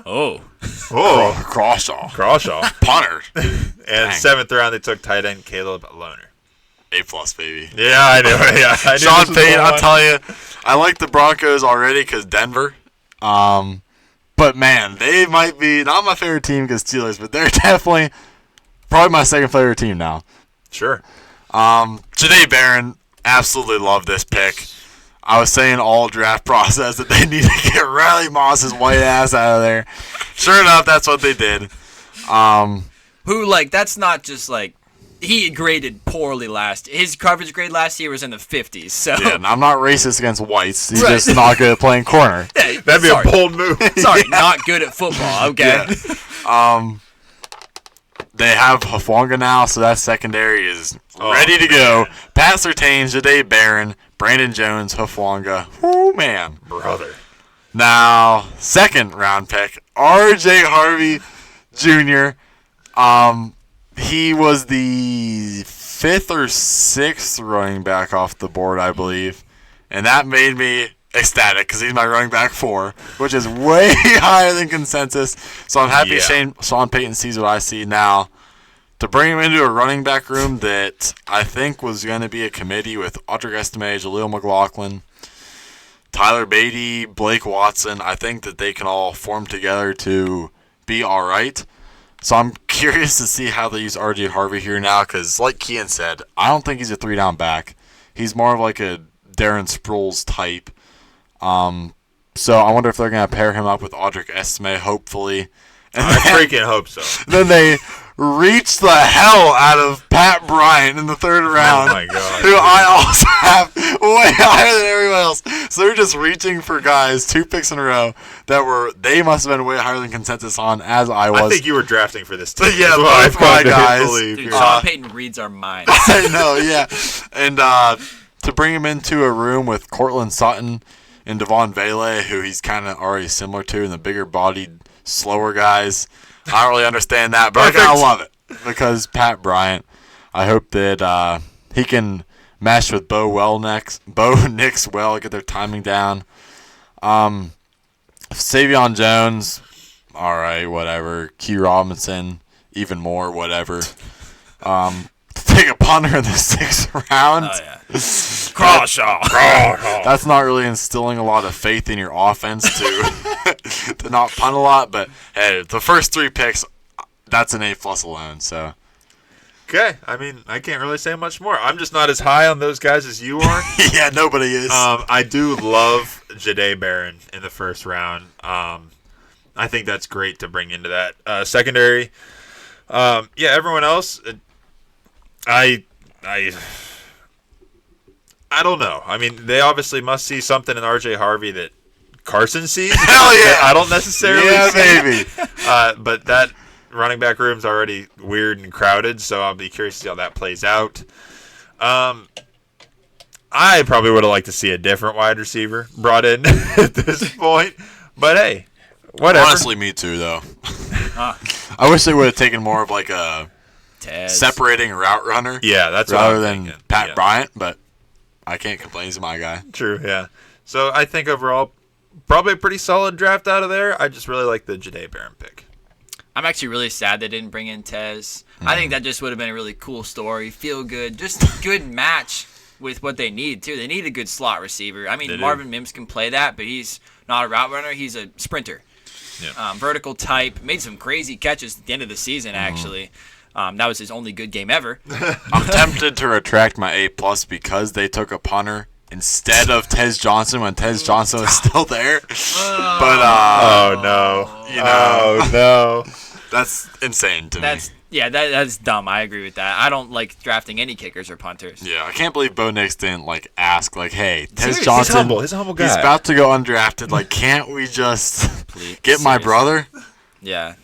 Oh. Crawshaw. Punter. And Dang. Seventh round, they took tight end Caleb Lohner. A+, baby. Yeah, I knew. Yeah, I knew Sean this was Payton, the I'll one. tell you, I like the Broncos already because Denver. But, man, they might be not my favorite team because Steelers, but they're definitely probably my second favorite team now. Sure. Jahdae Barron, absolutely love this pick. I was saying all draft process that they need to get Riley Moss's white ass out of there. Sure enough, that's what they did. That's not just he graded poorly his coverage grade last year was in the 50s. So Yeah, and I'm not racist against whites. He's Right. just not good at playing corner. Hey, That'd be sorry. a bold move. Sorry, not good at football. Okay. Yeah. They have Hufwanga now, so that secondary is ready to go. Man. Pat Surtain, Jahdae Barron, Brandon Jones, Hufwanga. Oh, man. Brother. Now, second round pick, R.J. Harvey Jr. He was the 5th or 6th running back off the board, I believe. And that made me ecstatic because he's my running back 4, which is way higher than consensus. So I'm happy Sean Payton sees what I see now. To bring him into a running back room that I think was going to be a committee with Audric Estime, Jaleel McLaughlin, Tyler Beatty, Blake Watson, I think that they can all form together to be all right. So I'm curious to see how they use R.J. Harvey here now because, like Kian said, I don't think he's a 3-down back. He's more of like a Darren Sproles type. So I wonder if they're going to pair him up with Audric Estime, hopefully. And I freaking hope so. then they reach the hell out of Pat Bryant in the 3rd round. Oh, my God. Who I also have way higher than everyone else. So they're just reaching for guys 2 picks in a row that they must have been way higher than consensus on, as I was. I think you were drafting for this team. Yeah, well, both my guys. Dude, Sean Payton reads our minds. I know, yeah. And to bring him into a room with Cortland Sutton and Devon Vele, who he's kind of already similar to, and the bigger-bodied, slower guys, I don't really understand that, but I kind of love it. Because Pat Bryant, I hope that he can mesh with Bo Nix well, get their timing down. Savion Jones, all right, whatever. Q Robinson, even more, whatever. To take a punter in the 6th round. Oh, yeah. Crawshaw. That's not really instilling a lot of faith in your offense to not punt a lot, but hey, the first 3 picks, that's an A+ alone, so. Okay, I mean, I can't really say much more. I'm just not as high on those guys as you are. Yeah, nobody is. I do love Jahdae Barron in the 1st round. I think that's great to bring into that secondary. Yeah, everyone else, I don't know. I mean, they obviously must see something in RJ Harvey that Carson sees. Hell yeah! I don't necessarily see. Maybe. But that running back room's already weird and crowded, so I'll be curious to see how that plays out. I probably would have liked to see a different wide receiver brought in at this point, but hey, whatever. Honestly, me too, though. I wish they would have taken more of like a separating route runner. Yeah, that's rather what I'm than thinking. Pat Bryant, but I can't complain. He's my guy. True, yeah. So I think overall, probably a pretty solid draft out of there. I just really like the Jahdae Barron pick. I'm actually really sad they didn't bring in Tez. I think that just would have been a really cool story. Feel good. Just a good match with what they need, too. They need a good slot receiver. I mean, Marvin Mims can play that, but he's not a route runner. He's a sprinter. Yeah. Vertical type. Made some crazy catches at the end of the season, actually. That was his only good game ever. I'm tempted to retract my A+ because they took a punter instead of Tez Johnson when Tez Johnson was still there. But oh no, oh no, that's insane to me. That's dumb. I agree with that. I don't like drafting any kickers or punters. Yeah, I can't believe Bo Nix didn't ask hey, Tez Seriously, Johnson, he's a humble guy. He's about to go undrafted. Can't we just get my brother? Yeah.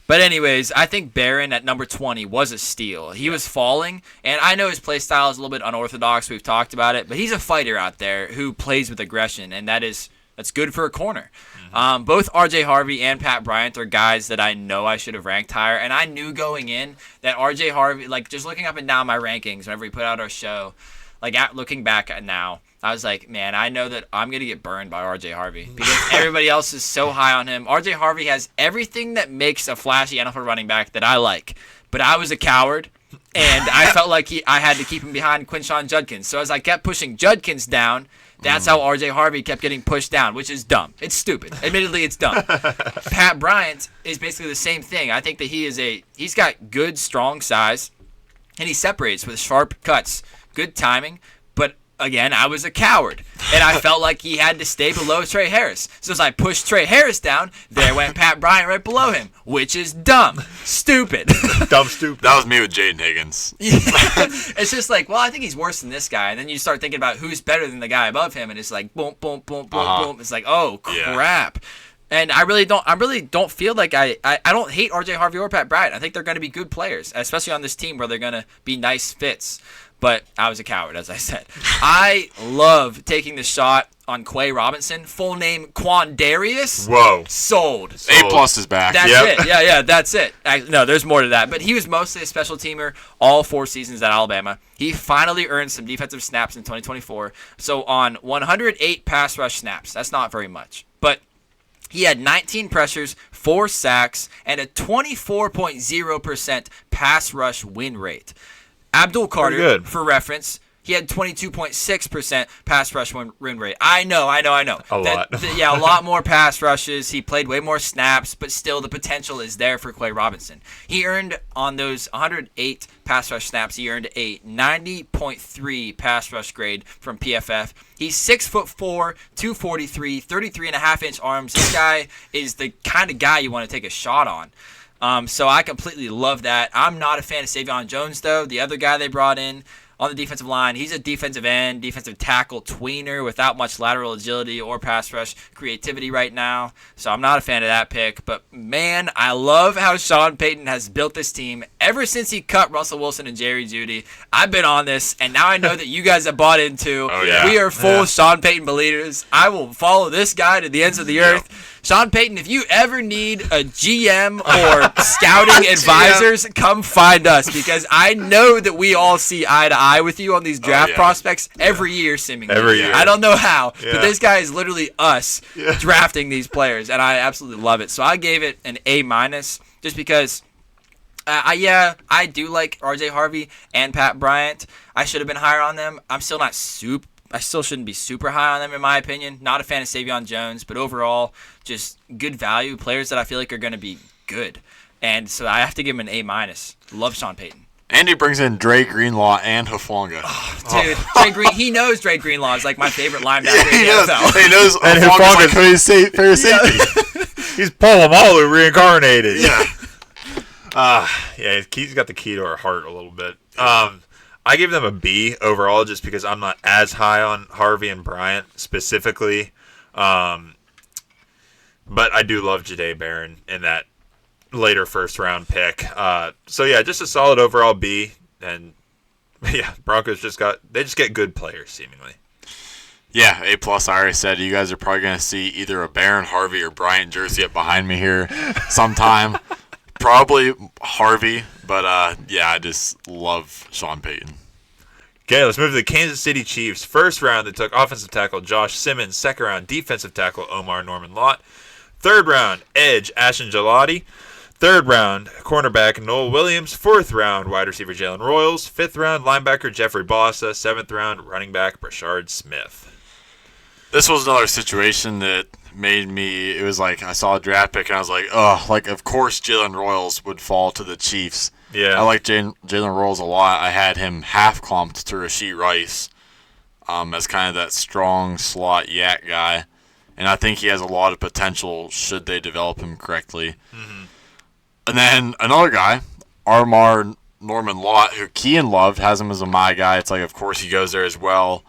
But anyways, I think Barron at number 20 was a steal. He was falling, and I know his play style is a little bit unorthodox. We've talked about it, but he's a fighter out there who plays with aggression, and that's good for a corner. Both RJ Harvey and Pat Bryant are guys that I know I should have ranked higher, and I knew going in that RJ Harvey, just looking up and down my rankings whenever we put out our show, looking back at now, I was like, man, I know that I'm going to get burned by RJ Harvey because everybody else is so high on him. RJ Harvey has everything that makes a flashy NFL running back that I like, but I was a coward, and I felt like I had to keep him behind Quinshon Judkins. So as I kept pushing Judkins down, that's how RJ Harvey kept getting pushed down, which is dumb. It's stupid. Admittedly, it's dumb. Pat Bryant is basically the same thing. I think that he's got good, strong size, and he separates with sharp cuts, good timing, but again, I was a coward, and I felt like he had to stay below Trey Harris. So as I pushed Trey Harris down, there went Pat Bryant right below him, which is dumb. Stupid. Dumb, stupid. That was me with Jaden Higgins. It's just I think he's worse than this guy, and then you start thinking about who's better than the guy above him, and it's like, boom, boom, boom, boom, boom. It's like, oh, crap. Yeah. And I really don't feel like I don't hate RJ Harvey or Pat Bryant. I think they're going to be good players, especially on this team where they're going to be nice fits. But I was a coward, as I said. I love taking the shot on Quay Robinson. Full name, Quandarius. Whoa. Sold. A+ is back. That's it. Yeah, that's it. No, there's more to that. But he was mostly a special teamer all 4 seasons at Alabama. He finally earned some defensive snaps in 2024. So on 108 pass rush snaps, that's not very much. But he had 19 pressures, 4 sacks, and a 24.0% pass rush win rate. Abdul Carter, for reference, he had 22.6% pass rush win rate. I know. A lot. A lot more pass rushes. He played way more snaps, but still the potential is there for Quay Robinson. He earned, on those 108 pass rush snaps, he earned a 90.3 pass rush grade from PFF. He's 6'4", 243, 33.5-inch arms. This guy is the kind of guy you want to take a shot on. So I completely love that. I'm not a fan of Savion Jones, though. The other guy they brought in, on the defensive line. He's a defensive end, defensive tackle tweener without much lateral agility or pass rush creativity right now. So I'm not a fan of that pick. But, man, I love how Sean Payton has built this team. Ever since he cut Russell Wilson and Jerry Jeudy, I've been on this, and now I know that you guys have bought into. Oh, yeah. We are full Sean Payton believers. I will follow this guy to the ends of the earth. Sean Payton, if you ever need a GM or scouting advisors, come find us, because I know that we all see eye to eye with you on these draft prospects every year, seemingly. Every year. I don't know how, but this guy is literally us drafting these players, and I absolutely love it. So I gave it an A- just because, I do like RJ Harvey and Pat Bryant. I should have been higher on them. I still shouldn't be super high on them, in my opinion. Not a fan of Savion Jones, but overall, just good value players that I feel like are going to be good. And so I have to give him an A-. Love Sean Payton. And he brings in Dre Greenlaw and Hufanga. Dude, he knows Dre Greenlaw is like my favorite linebacker in the NFL. He knows And Hufanga's like Hufanga's fair safety. He's Paul Amalu reincarnated. He's got the key to our heart a little bit. I give them a B overall just because I'm not as high on Harvey and Bryant specifically. But I do love Jahdae Barron in that later first-round pick. Just a solid overall B. And, Broncos just get good players, seemingly. Yeah, A+. I already said you guys are probably going to see either a Barron, Harvey, or Bryant jersey up behind me here sometime. Probably Harvey, but I just love Sean Payton. Okay, let's move to the Kansas City Chiefs. First round, they took offensive tackle Josh Simmons. Second round, defensive tackle Omar Norman-Lott. Third round, edge Ashton Gelati. Third round, cornerback Noel Williams. Fourth round, wide receiver Jalen Royals. Fifth round, linebacker Jeffrey Bossa. Seventh round, running back Brashard Smith. This was another situation that made me, it was like I saw a draft pick and I was like, of course Jalen Royals would fall to the Chiefs. Yeah. I like Jalen Royals a lot. I had him half clumped to Rashee Rice as kind of that strong slot yak guy. And I think he has a lot of potential should they develop him correctly. Mm-hmm. And then another guy, Omar Norman-Lott, who Kean loved, has him as a my guy. It's like, of course, he goes there as well.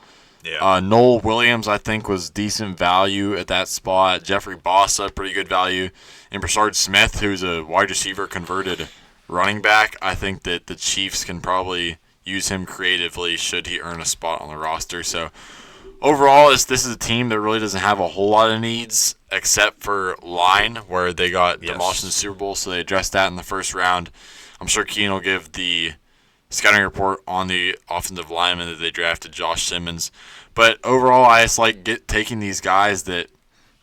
Yeah. Noel Williams, I think, was decent value at that spot. Jeffrey Bossa, pretty good value. And Brashard Smith, who's a wide receiver converted running back, I think that the Chiefs can probably use him creatively should he earn a spot on the roster. So overall, this is a team that really doesn't have a whole lot of needs except for line, where they got demolished in the Super Bowl, so they addressed that in the first round. I'm sure Keane will give the scouting report on the offensive lineman that they drafted, Josh Simmons. But overall, I just like taking these guys that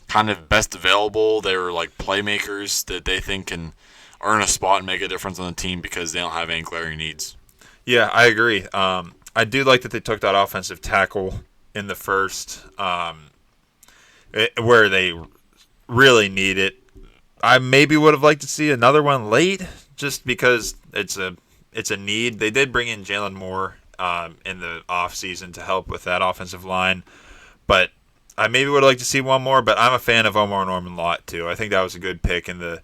kind of best available. They were like playmakers that they think can earn a spot and make a difference on the team because they don't have any glaring needs. Yeah, I agree. I do like that they took that offensive tackle in the first, where they really need it. I maybe would have liked to see another one late, just because it's a need. They did bring in Jalen Moore in the offseason to help with that offensive line, but I maybe would have liked to see one more. But I'm a fan of Omar Norman-Lott too. I think that was a good pick in the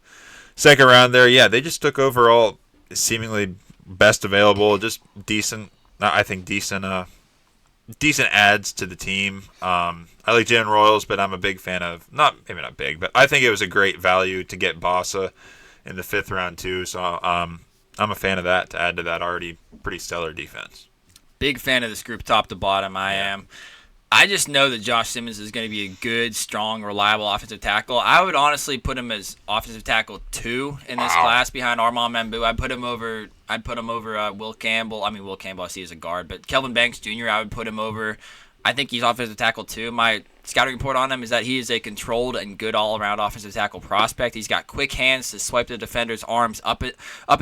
second round there. Yeah, they just took overall seemingly best available, just decent. I think decent adds to the team. I like Jalen Royals, but I'm a big fan of maybe not big, but I think it was a great value to get Bossa in the fifth round too. So I'm a fan of that to add to that already pretty stellar defense. Big fan of this group, top to bottom. I am. I just know that Josh Simmons is going to be a good, strong, reliable offensive tackle. I would honestly put him as offensive tackle 2 in this class behind Armand Membou. I'd put him over Will Campbell. I mean, Will Campbell I see as a guard, but Kelvin Banks Jr. I would put him over. I think he's offensive tackle 2. My scouting report on him is that he is a controlled and good all-around offensive tackle prospect. He's got quick hands to swipe the defender's arms up in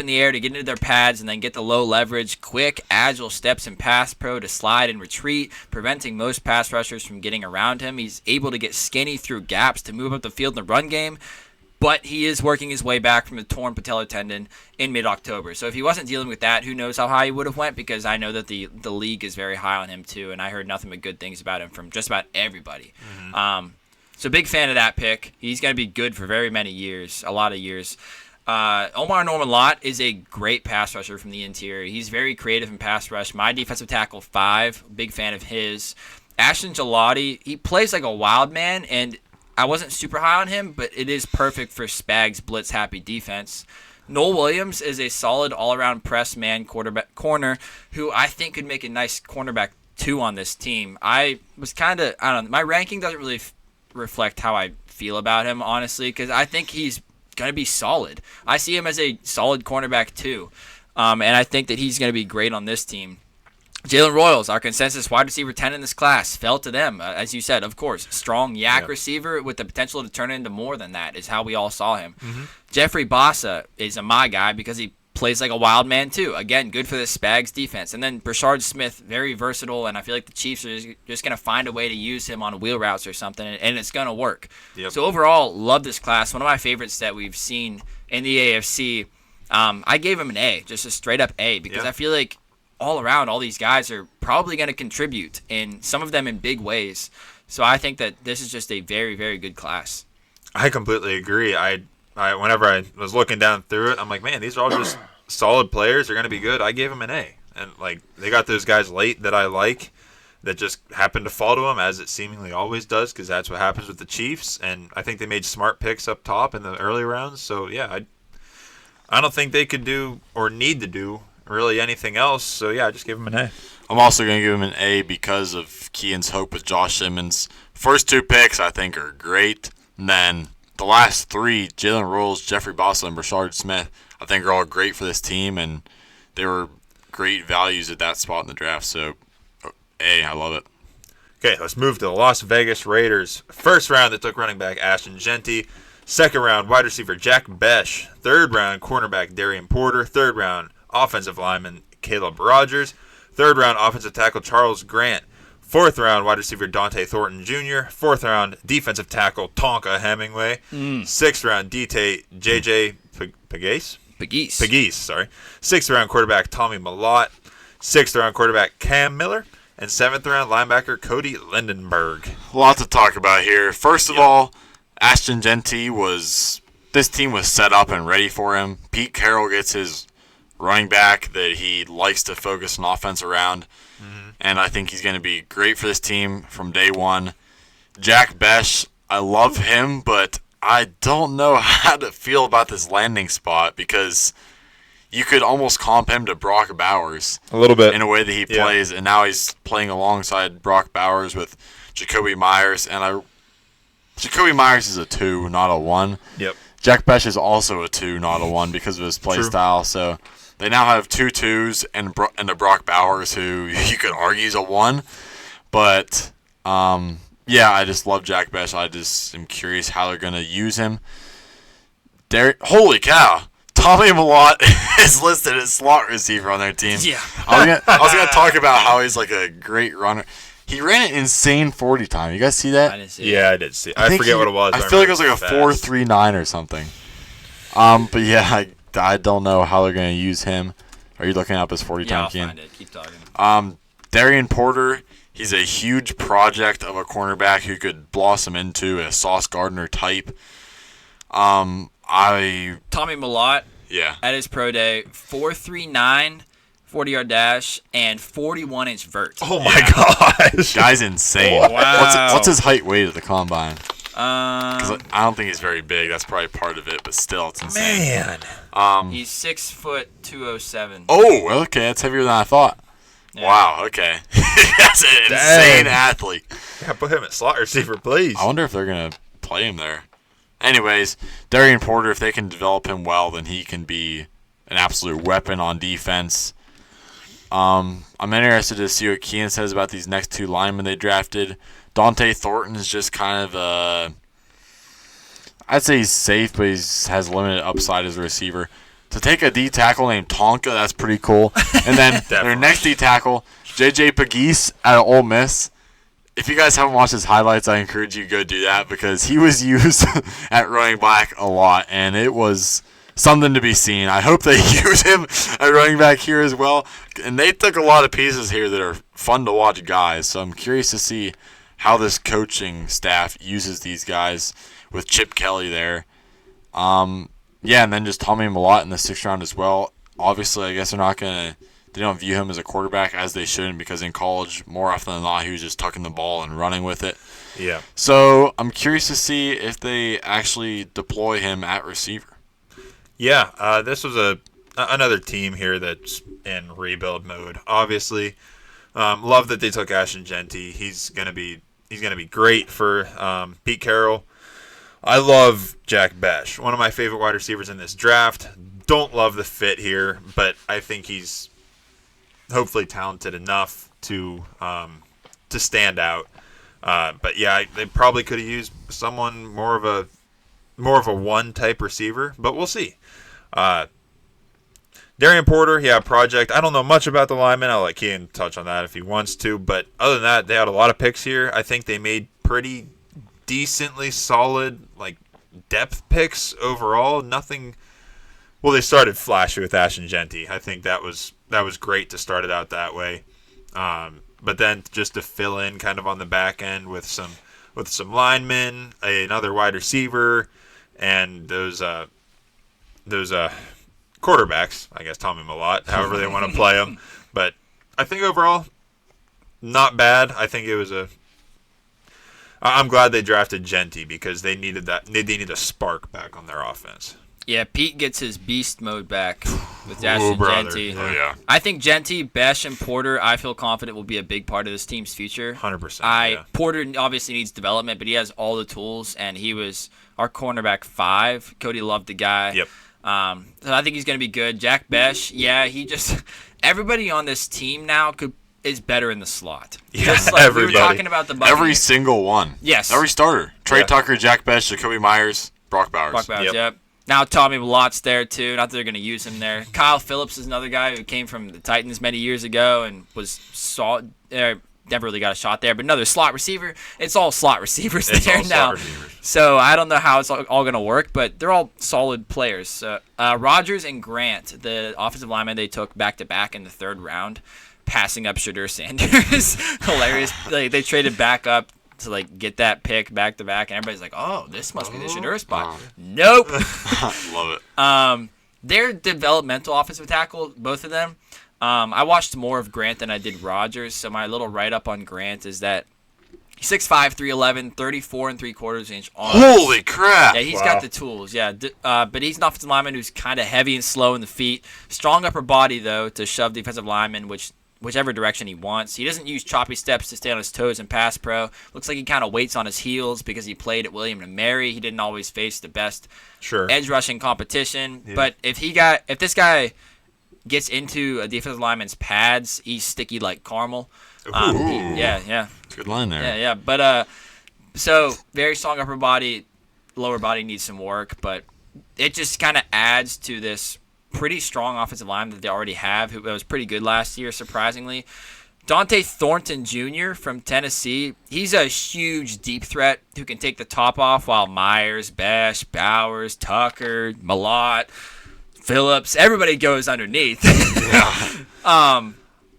the air to get into their pads and then get the low leverage, quick, agile steps in pass pro to slide and retreat, preventing most pass rushers from getting around him. He's able to get skinny through gaps to move up the field in the run game. But he is working his way back from a torn patellar tendon in mid-October. So if he wasn't dealing with that, who knows how high he would have went, because I know that the league is very high on him too, and I heard nothing but good things about him from just about everybody. Mm-hmm. So big fan of that pick. He's going to be good for very many years, a lot of years. Omar Norman-Lott is a great pass rusher from the interior. He's very creative in pass rush. My defensive tackle 5, big fan of his. Ashton Gelati, he plays like a wild man, and I wasn't super high on him, but it is perfect for Spags blitz-happy defense. Noel Williams is a solid all-around press man corner who I think could make a nice cornerback 2 on this team. I don't know, my ranking doesn't really reflect how I feel about him, honestly, because I think he's going to be solid. I see him as a solid cornerback 2, and I think that he's going to be great on this team. Jalen Royals, our consensus wide receiver 10 in this class, fell to them. As you said, of course, strong yak receiver with the potential to turn into more than that is how we all saw him. Mm-hmm. Jeffrey Bossa is my guy because he plays like a wild man too. Again, good for the Spags defense. And then Brashard Smith, very versatile, and I feel like the Chiefs are just going to find a way to use him on wheel routes or something, and it's going to work. Yep. So overall, love this class. One of my favorites that we've seen in the AFC. I gave him an A, just a straight up A, because I feel like all around, all these guys are probably going to contribute, and some of them in big ways. So I think that this is just a very, very good class. I completely agree. I whenever I was looking down through it, I'm like, man, these are all just solid players. They're going to be good. I gave them an A. And, like, they got those guys late that I like that just happened to fall to them, as it seemingly always does, because that's what happens with the Chiefs. And I think they made smart picks up top in the early rounds. So, yeah, I don't think they could do or need to do really anything else. So, yeah, I just give him an A. I'm also going to give him an A because of Kean's hope with Josh Simmons. First 2 picks, I think, are great. And then the last 3, Jalen Royals, Jeffrey Bossa, and Brashard Smith, I think are all great for this team, and they were great values at that spot in the draft. So, A, I love it. Okay, let's move to the Las Vegas Raiders. First round, they took running back Ashton Genty. Second round, wide receiver Jack Besh. Third round, cornerback Darian Porter. Third round, offensive lineman Caleb Rogers. Third round, offensive tackle Charles Grant. Fourth round, wide receiver Dante Thornton Jr. Fourth round, defensive tackle Tonka Hemingway. Sixth round, DT JJ Pegues, sorry. Sixth round, quarterback Tommy Mellott. Sixth round, quarterback Cam Miller. And seventh round, linebacker Cody Lindenberg. A lot to talk about here. First of all, Ashton Genty this team was set up and ready for him. Pete Carroll gets his running back that he likes to focus an offense around. Mm-hmm. And I think he's going to be great for this team from day one. Jack Besh, I love him, but I don't know how to feel about this landing spot because you could almost comp him to Brock Bowers. A little bit. In a way that he plays, and now he's playing alongside Brock Bowers with Jacoby Myers. And Jacoby Myers is a 2, not a 1. Yep. Jack Besh is also a 2, not a 1 because of his play style. So they now have 2 2s and a Brock Bowers who you could argue is a 1. But, I just love Jack Besh. I just am curious how they're going to use him. Holy cow. Tommy Mellott is listed as slot receiver on their team. Yeah. I was gonna talk about how he's like a great runner. He ran an insane 40 time. You guys see that? I didn't see it. Yeah, I did see it. I forget what it was. I feel like it was like a 4.39 or something. But yeah, I don't know how they're gonna use him. Are you looking up his 40 time? Yeah, I'll find it. Keep talking. Darian Porter. He's a huge project of a cornerback who could blossom into a Sauce Gardner type. Tommy Mellott. Yeah. At his pro day, 4.39, 40-yard dash, and 41-inch vert. Oh my gosh. Guy's insane. Wow. What's his height weight at the combine? Because I don't think he's very big. That's probably part of it, but still, it's insane. Man. He's 6 foot 207. Oh, okay. That's heavier than I thought. Yeah. Wow, okay. That's an insane athlete. Yeah, put him at slot receiver, please. I wonder if they're going to play him there. Anyways, Darian Porter, if they can develop him well, then he can be an absolute weapon on defense. I'm interested to see what Kean says about these next 2 linemen they drafted. Dante Thornton is just kind of I'd say he's safe, but he has limited upside as a receiver. To take a D tackle named Tonka, that's pretty cool. And then their next D tackle, JJ Pegues out of Ole Miss. If you guys haven't watched his highlights, I encourage you to go do that because he was used at running back a lot, and it was something to be seen. I hope they use him at running back here as well. And they took a lot of pieces here that are fun to watch guys, so I'm curious to see how this coaching staff uses these guys with Chip Kelly there. Yeah, and then just Tommy Mellott in the 6th round as well. Obviously, I guess they don't view him as a quarterback as they shouldn't, because in college, more often than not, he was just tucking the ball and running with it. Yeah. So I'm curious to see if they actually deploy him at receiver. Yeah, this was another team here that's in rebuild mode. Obviously, love that they took Ashton Genty. He's gonna be great for Pete Carroll. I love Jack Besh, one of my favorite wide receivers in this draft. Don't love the fit here, but I think he's hopefully talented enough to stand out. But yeah, they probably could have used someone more of a one type receiver, but we'll see. Darian Porter, yeah, project. I don't know much about the lineman. I'll let Kean touch on that if he wants to. But other than that, they had a lot of picks here. I think they made pretty decently solid depth picks overall. Nothing. Well, they started flashy with Ashton Genty. I think that was great to start it out that way. But then just to fill in kind of on the back end with some linemen, another wide receiver, and those quarterbacks, I guess Tommy Mellott, however they want to play them. But I think overall, not bad. I think it was I'm glad they drafted Genty because they needed that. They needed a spark back on their offense. Yeah, Pete gets his beast mode back with Ashton Genty. Oh, yeah. I think Genty, Besh, and Porter, I feel confident will be a big part of this team's future. 100%. Porter obviously needs development, but he has all the tools, and he was our cornerback 5. Cody loved the guy. Yep. So I think he's going to be good. Jack Besh, yeah, everybody on this team now is better in the slot. Yeah, just like everybody. We were talking about the Buccaneers. Every single one. Yes. Every starter. Trey Yeah. Tucker, Jack Besh, Jacoby Myers, Brock Bowers. Yep. Now Tommy Mellott's there too. Not that they're going to use him there. Kyle Phillips is another guy who came from the Titans many years ago and never really got a shot there. But another slot receiver. It's all slot receivers there now. Receivers. So I don't know how it's all going to work, but they're all solid players. Rogers and Grant, the offensive linemen they took back-to-back in the 3rd round, passing up Shadur Sanders. Hilarious. They traded back up to get that pick back to back, and everybody's like, "Oh, this must be the Shadur spot." Nope. Love it. They're developmental offensive tackle, both of them. I watched more of Grant than I did Rogers, so my little write up on Grant is that he's 6'5", 311, 34 3/4 inch arms. Holy crap! Yeah, he's got the tools. Yeah, but he's an offensive lineman who's kind of heavy and slow in the feet. Strong upper body though to shove defensive linemen, whichever direction he wants. He doesn't use choppy steps to stay on his toes in pass pro. Looks like he kind of waits on his heels because he played at William & Mary. He didn't always face the best edge rushing competition. Yeah. But if this guy gets into a defensive lineman's pads, he's sticky like caramel. Yeah. Good line there. Yeah. But so very strong upper body, lower body needs some work, but it just kind of adds to this pretty strong offensive line that they already have, who was pretty good last year, surprisingly. Dante Thornton Jr. from Tennessee, he's a huge deep threat who can take the top off while Myers, Besh, Bowers, Tucker, Mellott, Phillips, everybody goes underneath.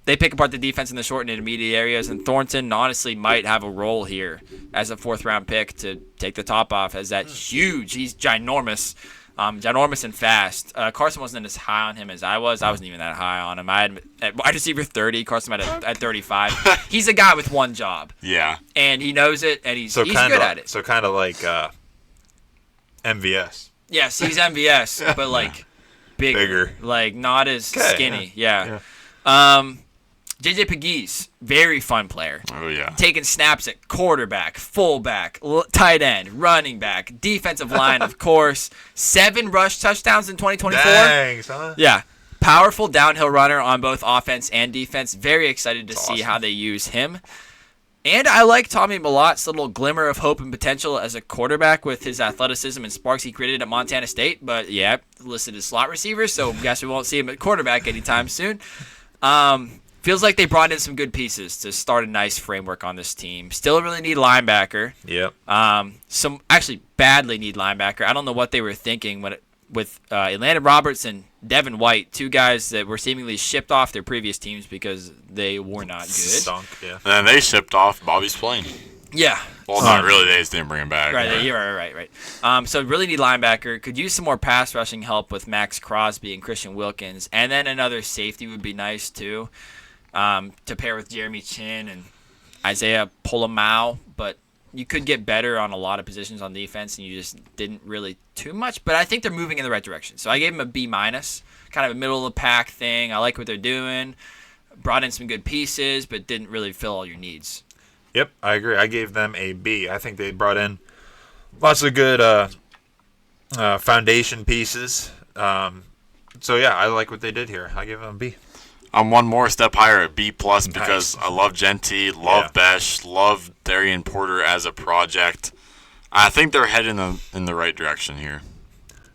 They pick apart the defense in the short and intermediate areas, and Thornton honestly might have a role here as a 4th-round pick to take the top off as that huge. He's ginormous. Ginormous and fast. Carson wasn't as high on him as I was. I wasn't even that high on him. I had at wide receiver 30. Carson at 35. He's a guy with one job. Yeah. And he knows it, and he's good at it. So kind of like MVS. Yes, he's MVS, but bigger. Not as skinny. Yeah. JJ Pegues, very fun player. Oh, yeah. Taking snaps at quarterback, fullback, tight end, running back, defensive line, of course. 7 rush touchdowns in 2024. Dang, son. Yeah. Powerful downhill runner on both offense and defense. Very excited to see how they use him. And I like Tommy Mellott's little glimmer of hope and potential as a quarterback with his athleticism and sparks he created at Montana State. But, yeah, listed as slot receiver, so I guess we won't see him at quarterback anytime soon. Feels like they brought in some good pieces to start a nice framework on this team. Still really need linebacker. Yep. Some actually badly need linebacker. I don't know what they were thinking with Landon Roberts and Devin White, 2 guys that were seemingly shipped off their previous teams because they were not good. Stunk, yeah. And then they shipped off Bobby Spillane. Yeah. Well, not really. They just didn't bring him back. Right, yeah. You're right. So really need linebacker. Could use some more pass rushing help with Max Crosby and Christian Wilkins. And then another safety would be nice, too, to pair with Jeremy Chin and Isaiah Polomau. But you could get better on a lot of positions on defense, and you just didn't really too much. But I think they're moving in the right direction. So I gave them a B-, kind of a middle-of-the-pack thing. I like what they're doing. Brought in some good pieces, but didn't really fill all your needs. Yep, I agree. I gave them a B. I think they brought in lots of good foundation pieces. So, yeah, I like what they did here. I give them a B. I'm one more step higher at B+ because I love Genty, love Besh, love Darian Porter as a project. I think they're heading in the right direction here.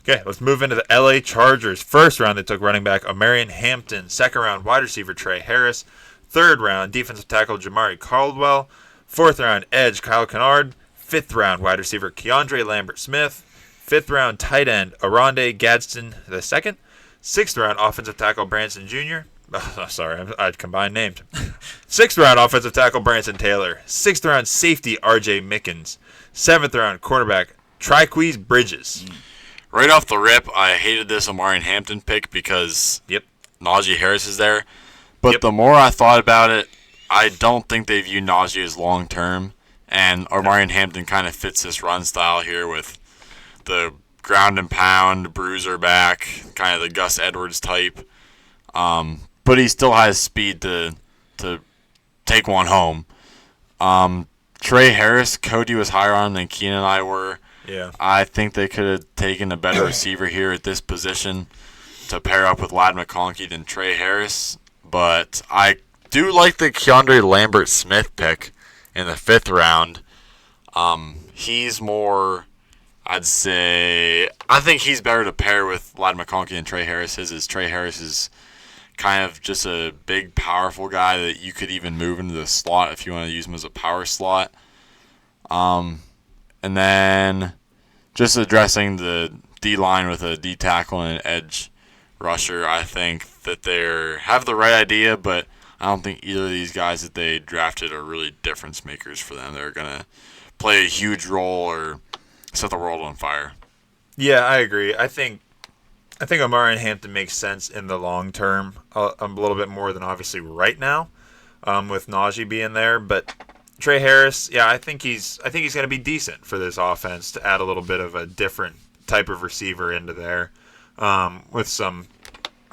Okay, let's move into the LA Chargers. First round, they took running back Omarion Hampton. Second round, wide receiver Trey Harris. Third round, defensive tackle Jamari Caldwell. Fourth round, edge Kyle Kennard. Fifth round, wide receiver Keandre Lambert-Smith. Fifth round, tight end Aronde Gadsden II. Sixth round, offensive tackle Branson Jr. Oh, sorry, I combined names. Sixth round, offensive tackle Branson Taylor. Sixth round, safety RJ Mickens. Seventh round, quarterback Triqueze Bridges. Right off the rip, I hated this Omarion Hampton pick because Najee Harris is there. But the more I thought about it, I don't think they view Najee as long-term. And Omarion Hampton kind of fits this run style here with the ground and pound, bruiser back, kind of the Gus Edwards type. But he still has speed to take one home. Trey Harris, Cody was higher on than Keenan and I were. Yeah. I think they could have taken a better receiver here at this position to pair up with Ladd McConkey than Trey Harris. But I do like the Keandre Lambert-Smith pick in the fifth round. He's more, I'd say, I think he's better to pair with Ladd McConkey than Trey Harris is. Trey Harris is kind of just a big, powerful guy that you could even move into the slot if you want to use him as a power slot. And then just addressing the D-line with a D-tackle and an edge rusher, I think that they have the right idea, but I don't think either of these guys that they drafted are really difference makers for them. They're going to play a huge role or set the world on fire. Yeah, I agree. I think Omarion Hampton makes sense in the long term, a little bit more than obviously right now, with Najee being there. But Trey Harris, I think he's going to be decent for this offense to add a little bit of a different type of receiver into there, with some,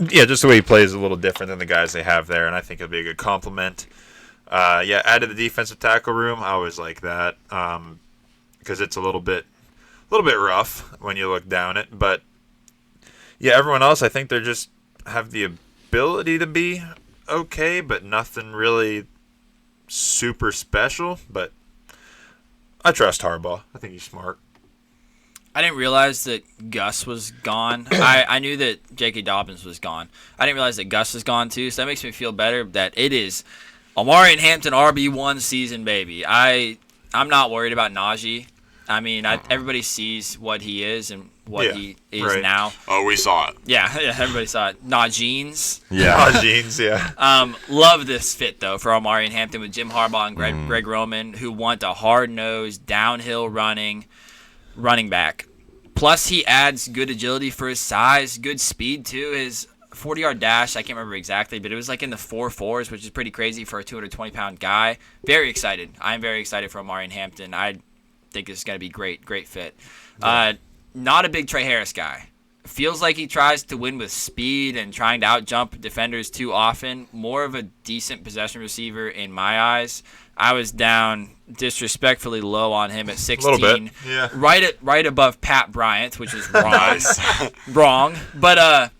just the way he plays a little different than the guys they have there, and I think it'll be a good compliment. Add to the defensive tackle room. I always like that because it's a little bit rough when you look down it, but. Yeah, everyone else, I think they just have the ability to be okay, but nothing really super special. But I trust Harbaugh. I think he's smart. I didn't realize that Gus was gone. I knew that J.K. Dobbins was gone. I didn't realize that Gus was gone too, so that makes me feel better that it is Omarion Hampton RB1 season, baby. I'm not worried about Najee. I mean, everybody sees what he is and what he is now. Oh, we saw it. Yeah, everybody saw it. Najeens. Yeah. Najeens, yeah. Love this fit, though, for Omarion Hampton with Jim Harbaugh and Greg Roman, who want a hard-nosed, downhill running back. Plus, he adds good agility for his size, good speed, too. His 40-yard dash, I can't remember exactly, but it was like in the 4.4s, which is pretty crazy for a 220-pound guy. Very excited. I'm very excited for Omarion Hampton. I think it's going to be great fit. Not a big Trey Harris guy. Feels like he tries to win with speed and trying to out-jump defenders too often. More of a decent possession receiver in my eyes. I was down disrespectfully low on him at 16. A little bit, yeah. Right above Pat Bryant, which is wrong. Wrong. But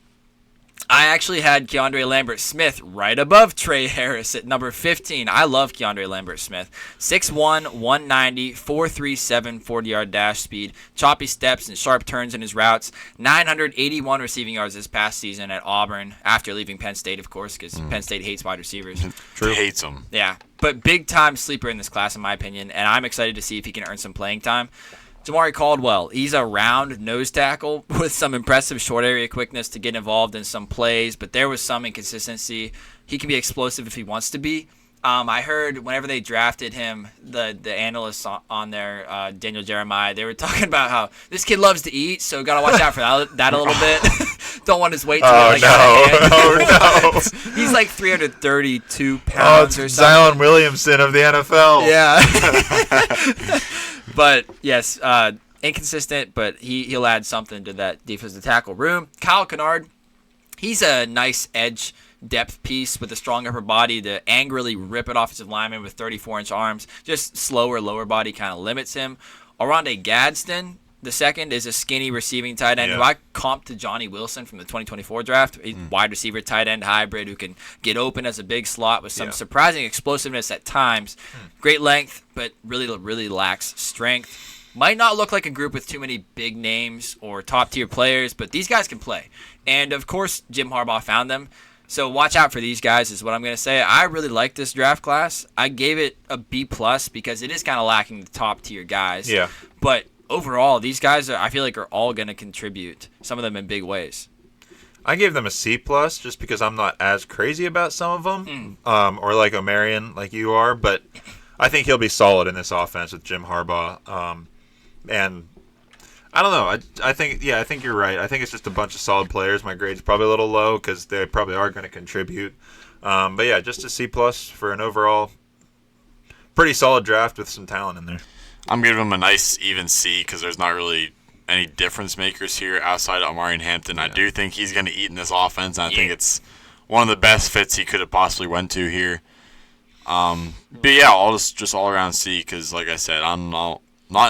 I actually had Keandre Lambert-Smith right above Trey Harris at number 15. I love Keandre Lambert-Smith. 6'1", 190, 4.37 40-yard dash speed, choppy steps and sharp turns in his routes. 981 receiving yards this past season at Auburn after leaving Penn State, of course, because Penn State hates wide receivers. True. Hates them. Yeah, but big-time sleeper in this class, in my opinion, and I'm excited to see if he can earn some playing time. Jamari Caldwell, he's a round nose tackle with some impressive short area quickness to get involved in some plays, but there was some inconsistency. He can be explosive if he wants to be. I heard whenever they drafted him, the analysts on there, Daniel Jeremiah, they were talking about how this kid loves to eat, so got to watch out for that a little bit. Don't want his weight to get out of hand. Oh, no. He's like 332 pounds or something. Zion Williamson of the NFL. Yeah. But, yes, inconsistent, but he'll add something to that defensive tackle room. Kyle Kennard, he's a nice edge depth piece with a strong upper body to angrily rip at offensive linemen with 34-inch arms. Just slower lower body kind of limits him. Oronde Gadsden, the second, is a skinny receiving tight end who I comped to Johnny Wilson from the 2024 draft. He's wide receiver tight end hybrid who can get open as a big slot with some surprising explosiveness at times. Great length, but really lacks strength. Might not look like a group with too many big names or top-tier players, but these guys can play. And, of course, Jim Harbaugh found them. So watch out for these guys is what I'm going to say. I really like this draft class. I gave it a B+ because it is kind of lacking the top-tier guys. Yeah. But overall, these guys, I feel like, are all going to contribute, some of them in big ways. I gave them a C+ just because I'm not as crazy about some of them, or like Omarion, like you are. But I think he'll be solid in this offense with Jim Harbaugh. And I don't know. I think you're right. I think it's just a bunch of solid players. My grade's probably a little low because they probably are going to contribute. But yeah, just a C+ for an overall pretty solid draft with some talent in there. I'm giving him a nice even C because there's not really any difference makers here outside of Omarion Hampton. I do think he's going to eat in this offense, and I think it's one of the best fits he could have possibly went to here. But yeah, I'll just all around C because, like I said, I'm not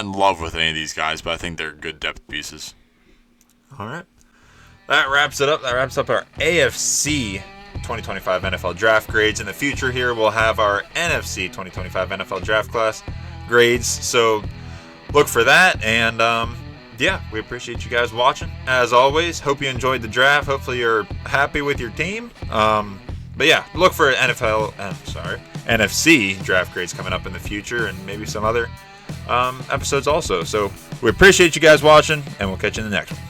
in love with any of these guys, but I think they're good depth pieces. All right. That wraps it up. That wraps up our AFC 2025 NFL draft grades. In the future here, we'll have our NFC 2025 NFL draft class grades. So look for that. And, yeah, we appreciate you guys watching. As always, hope you enjoyed the draft. Hopefully you're happy with your team. But, yeah, look for NFC draft grades coming up in the future and maybe some other episodes also. So we appreciate you guys watching, and we'll catch you in the next one.